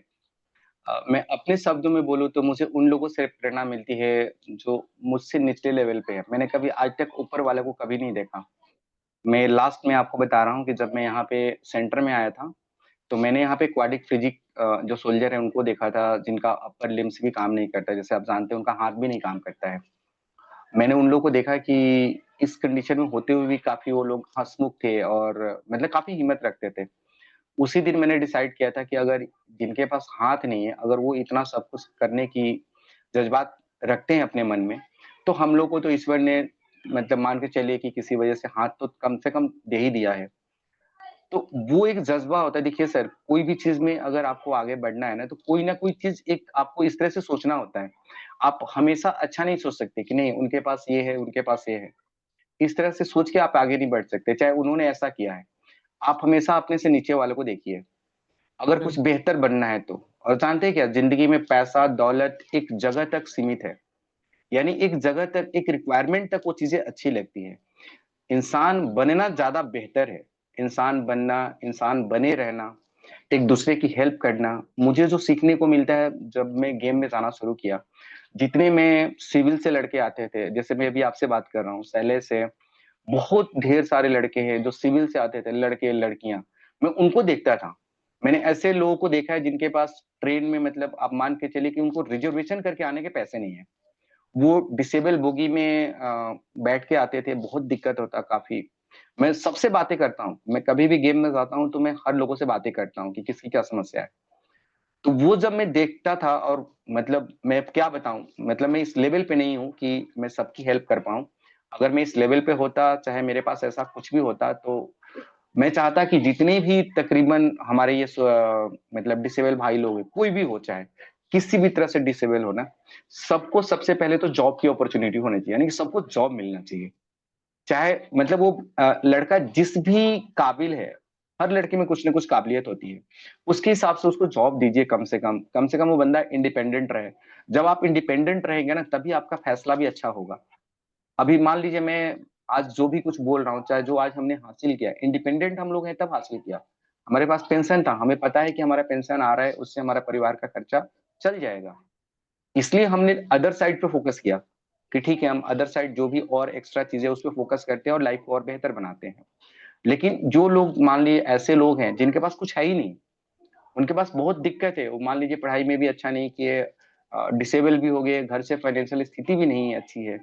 Speaker 2: मैं अपने शब्दों में बोलूँ तो मुझे उन लोगों से प्रेरणा मिलती है जो मुझसे निचले लेवल पे है। मैंने कभी आज तक ऊपर वाले को कभी नहीं देखा। मैं लास्ट में आपको बता रहा हूँ कि जब मैं यहाँ पे सेंटर में आया था, तो मैंने यहाँ पे क्वाडिक फिजिक जो सोल्जर है उनको देखा था, जिनका अपर लिम्स भी काम नहीं करता। जैसे आप जानते हैं उनका हाथ भी नहीं काम करता है। मैंने उन लोगों को देखा कि इस कंडीशन में होते हुए भी काफ़ी वो लोग हँसमुख थे और मतलब काफ़ी हिम्मत रखते थे। उसी दिन मैंने डिसाइड किया था कि अगर जिनके पास हाथ नहीं है, अगर वो इतना सब कुछ करने की जज़्बात रखते हैं अपने मन में, तो हम लोग को तो ईश्वर ने मतलब मान के चलिए कि किसी वजह से हाथ तो कम से कम दे ही दिया है। तो वो एक जज़्बा होता है। देखिए सर, कोई भी चीज़ में अगर आपको आगे बढ़ना है ना, तो कोई ना कोई चीज़ एक आपको इस तरह से सोचना होता है। आप हमेशा अच्छा नहीं सोच सकते कि नहीं उनके पास ये है, उनके पास ये है। इस तरह से सोच के आप आगे नहीं बढ़ सकते, चाहे उन्होंने ऐसा किया है। आप हमेशा अपने से नीचे वालों को देखिए, अगर कुछ
Speaker 1: बिल्कुल।
Speaker 2: बेहतर बनना है तो। और जानते हैं क्या, ज़िंदगी में पैसा, दौलत एक जगह तक सीमित है। यानी एक जगह तक, एक रिक्वायरमेंट तक वो चीज़ें अच्छी लगती हैं। इंसान बनना ज़्यादा बेहतर है। इंसान बनना, इंसान बने रहना, एक दूसरे की हेल्प करना। मुझे जो सीखने को मिलता है जब मैं गेम में जाना शुरू किया, जितने मैं सिविल से लड़के आते थे, जैसे मैं अभी आपसे बात कर रहा हूँ, शैले से बहुत ढेर सारे लड़के हैं जो सिविल से आते थे, लड़के, लड़कियाँ। मैं उनको देखता था। मैंने ऐसे लोगों को देखा है जिनके पास ट्रेन में मतलब आप मान के चलिए कि उनको रिजर्वेशन करके आने के पैसे नहीं है। वो डिसेबल बोगी में बैठ के आते थे, बहुत दिक्कत होता काफ़ी। मैं सबसे बातें करता हूँ, मैं कभी भी गेम में जाता हूँ तो मैं हर लोगों से बातें करता हूँ कि किसकी क्या समस्या है। तो वो जब मैं देखता था और मतलब मैं क्या बताऊँ, मतलब मैं इस लेवल पे नहीं हूँ कि मैं सबकी हेल्प कर पाऊँ। अगर मैं इस लेवल पे होता, चाहे मेरे पास ऐसा कुछ भी होता, तो मैं चाहता कि जितने भी तकरीबन हमारे ये मतलब डिसेबल भाई लोग हैं, कोई भी हो चाहे, किसी भी तरह से डिसेबल हो ना, सबको सबसे पहले तो जॉब की अपॉर्च्युनिटी होनी चाहिए, यानी कि सबको जॉब मिलना चाहिए। चाहे मतलब वो लड़का जिस भी काबिल है, हर लड़के में कुछ ना कुछ काबिलियत होती है। उसके हिसाब से उसको जॉब दीजिए कम से कम। कम से कम वो बंदा इंडिपेंडेंट रहे। जब आप इंडिपेंडेंट रहेंगे ना, तभी आपका फैसला भी अच्छा होगा। अभी मान लीजिए मैं आज जो भी कुछ बोल रहा हूँ, चाहे जो आज हमने हासिल किया, इंडिपेंडेंट हम लोग हैं तब हासिल किया। हमारे पास पेंशन था, हमें पता है कि हमारा पेंशन आ रहा है, उससे हमारा परिवार का खर्चा चल जाएगा। इसलिए हमने अदर साइड पे फोकस किया कि ठीक है, हम अदर साइड जो भी और एक्स्ट्रा चीजें उस पे फोकस करते हैं और लाइफ को और बेहतर बनाते हैं। लेकिन जो लोग मान लीजिए ऐसे लोग हैं जिनके पास कुछ है ही नहीं, उनके पास बहुत दिक्कत है, वो मान लीजिए पढ़ाई में भी अच्छा नहीं किए, डिसेबल भी हो गए, घर से फाइनेंशियल स्थिति भी नहीं अच्छी है,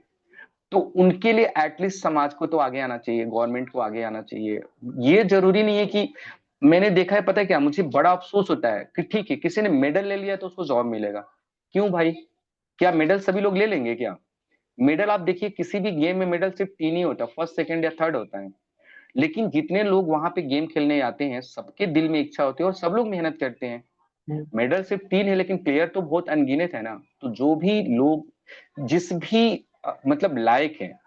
Speaker 2: तो उनके लिए एटलीस्ट समाज को तो आगे आना चाहिए, गवर्नमेंट को आगे आना चाहिए। ये ज़रूरी नहीं है कि मैंने देखा है, पता है क्या, मुझे बड़ा अफसोस होता है कि ठीक है किसी ने मेडल ले लिया तो उसको जॉब मिलेगा। क्यों भाई? क्या मेडल सभी लोग ले लेंगे क्या? मेडल आप देखिए, किसी भी गेम में मेडल सिर्फ 3 ही होता है, फर्स्ट सेकंड या थर्ड होता है। लेकिन जितने लोग वहां पे गेम खेलने आते हैं, सबके दिल में इच्छा होती है और सब लोग मेहनत करते हैं। मेडल सिर्फ 3 है, लेकिन प्लेयर तो बहुत अनगिनत है ना। तो जो भी लोग जिस भी मतलब लायक है,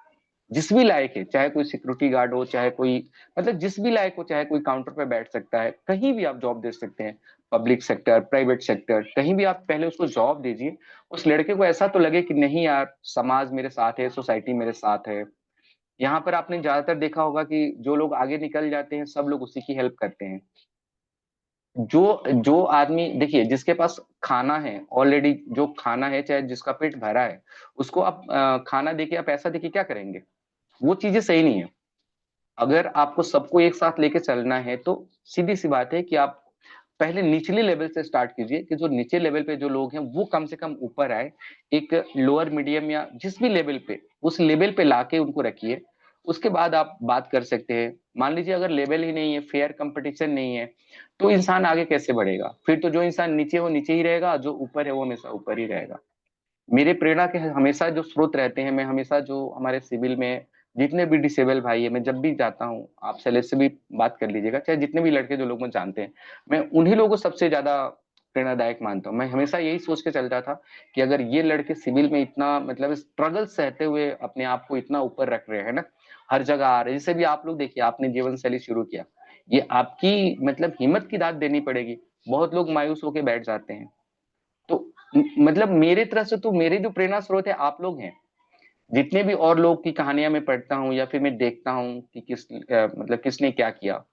Speaker 2: जिस भी लायक है, चाहे कोई सिक्योरिटी गार्ड हो, चाहे कोई मतलब जिस भी लायक हो, चाहे कोई काउंटर पे बैठ सकता है, कहीं भी आप जॉब दे सकते हैं। पब्लिक सेक्टर, प्राइवेट सेक्टर, कहीं भी आप पहले उसको जॉब दीजिए। उस लड़के को ऐसा तो लगे कि नहीं यार, समाज मेरे साथ है, सोसाइटी मेरे साथ है। यहाँ पर आपने ज्यादातर देखा होगा कि जो लोग आगे निकल जाते हैं, सब लोग उसी की हेल्प करते हैं। जो जो आदमी देखिए, जिसके पास खाना है ऑलरेडी, जो खाना है, चाहे जिसका पेट भरा है, उसको आप खाना देके या पैसा देके क्या करेंगे? वो चीजें सही नहीं है। अगर आपको सबको एक साथ लेके चलना है तो सीधी सी बात है कि आप पहले निचले लेवल से स्टार्ट कीजिए, कि जो नीचे लेवल पे जो लोग हैं वो कम से कम ऊपर आए। एक लोअर मीडियम या जिस भी लेवल पे, उस लेवल पे लाके उनको रखिए। उसके बाद आप बात कर सकते हैं। मान लीजिए अगर लेवल ही नहीं है, फेयर कंपटीशन नहीं है, तो इंसान आगे कैसे बढ़ेगा? फिर तो जो इंसान नीचे है वो नीचे ही रहेगा, जो ऊपर है वो हमेशा ऊपर ही रहेगा। मेरे प्रेरणा के हमेशा जो स्रोत रहते हैं, मैं हमेशा जो हमारे सिविल में जितने भी डिसेबल भाई है, मैं जब भी जाता हूँ, आप शैलेश से भी बात कर लीजिएगा, चाहे जितने भी लड़के जो लोग मुझे जानते हैं, मैं उन्हीं लोगों को सबसे ज्यादा प्रेरणादायक मानता हूँ। मैं हमेशा यही सोच के चलता था कि अगर ये लड़के सिविल में इतना मतलब स्ट्रगल सहते हुए अपने आप को इतना ऊपर रख रहे हैं ना, हर जगह आ रहे हैं, जैसे भी आप लोग देखिए, आपने जीवन शैली शुरू किया, ये आपकी मतलब हिम्मत की दाद देनी पड़ेगी। बहुत लोग मायूस होकर बैठ जाते हैं। तो मतलब मेरे तरफ से तो मेरे जो प्रेरणा स्रोत है आप लोग हैं। जितने भी और लोग की कहानियां मैं पढ़ता हूँ या फिर मैं देखता हूँ कि मतलब किसने क्या किया।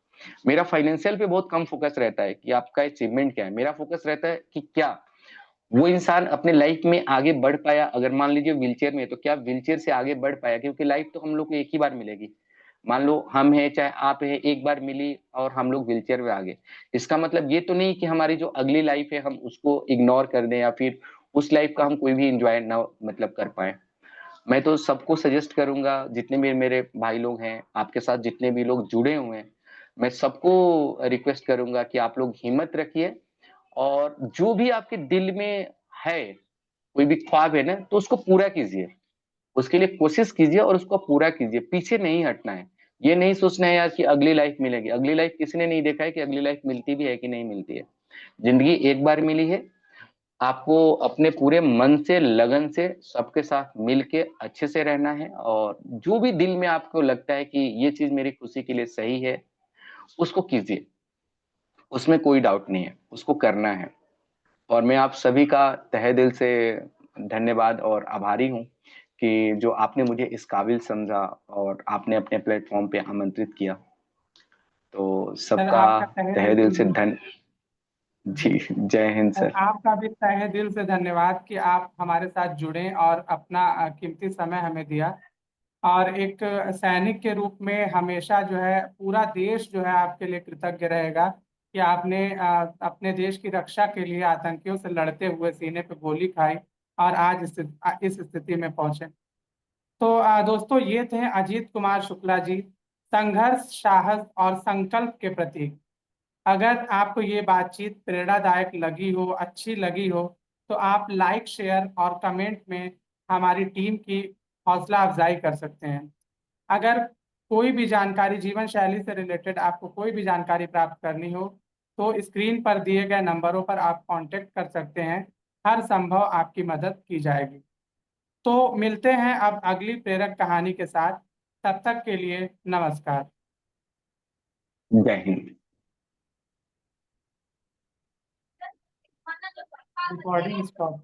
Speaker 2: मेरा फाइनेंशियल पे बहुत कम फोकस रहता है कि आपका अचीवमेंट क्या है। मेरा फोकस रहता है कि क्या वो इंसान अपने लाइफ में आगे बढ़ पाया। अगर मान लीजिए व्हीलचेयर में है, तो क्या व्हीलचेयर से आगे बढ़ पाया? क्योंकि लाइफ तो हम लोग को एक ही बार मिलेगी। मान लो हम हैं चाहे आप हैं, एक बार मिली और हम लोग व्हीलचेयर में आ गए। इसका मतलब ये तो नहीं कि हमारी जो अगली लाइफ है हम उसको इग्नोर कर दें या फिर उस लाइफ का हम कोई भी इंजॉय ना मतलब कर पाए। मैं तो सबको सजेस्ट करूंगा, जितने भी मेरे भाई लोग हैं, आपके साथ जितने भी लोग जुड़े हुए हैं, मैं सबको रिक्वेस्ट करूंगा कि आप लोग हिम्मत रखिए। और जो भी आपके दिल में है, कोई भी ख्वाब है ना, तो उसको पूरा कीजिए। उसके लिए कोशिश कीजिए और उसको पूरा कीजिए, पीछे नहीं हटना है। ये नहीं सोचना है यार कि अगली लाइफ मिलेगी। अगली लाइफ किसी ने नहीं देखा है कि अगली लाइफ मिलती भी है कि नहीं मिलती है। जिंदगी एक बार मिली है। आपको अपने पूरे मन से, लगन से सबके साथ मिलके अच्छे से रहना है। और जो भी दिल में आपको लगता है कि ये चीज मेरी खुशी के लिए सही है, उसको कीजिए। उसमें कोई डाउट नहीं है, उसको करना है। और मैं आप सभी का तहे दिल से धन्यवाद और आभारी हूँ कि जो आपने मुझे इस काबिल समझा और आपने अपने प्लेटफॉर्म पे आमंत्रित किया। तो
Speaker 1: सर
Speaker 2: सबका
Speaker 1: आपका तहे
Speaker 2: तहे
Speaker 1: दिल
Speaker 2: दिल से
Speaker 1: से
Speaker 2: जी, जय हिंद
Speaker 1: सर
Speaker 2: सर।
Speaker 1: आपका भी तहे दिल से धन्यवाद कि आप हमारे साथ जुड़े और अपना कीमती समय हमें दिया। और एक सैनिक के रूप में हमेशा जो है पूरा देश जो है आपके लिए कृतज्ञ रहेगा कि आपने अपने देश की रक्षा के लिए आतंकियों से लड़ते हुए सीने पे गोली खाई और आज इस स्थिति में पहुंचे। तो दोस्तों ये थे अजीत कुमार शुक्ला जी, संघर्ष, साहस और संकल्प के प्रतीक। अगर आपको ये बातचीत प्रेरणादायक लगी हो, अच्छी लगी हो, तो आप लाइक, शेयर और कमेंट में हमारी टीम की हौसला अफजाई कर सकते हैं। अगर कोई भी जानकारी जीवन शैली से रिलेटेड आपको कोई भी जानकारी प्राप्त करनी हो, तो स्क्रीन पर दिए गए नंबरों पर आप कांटेक्ट कर सकते हैं। हर संभव आपकी मदद की जाएगी। तो मिलते हैं अब अगली प्रेरक कहानी के साथ। तब तक के लिए नमस्कार।
Speaker 2: जय हिंद।
Speaker 1: Recording stop.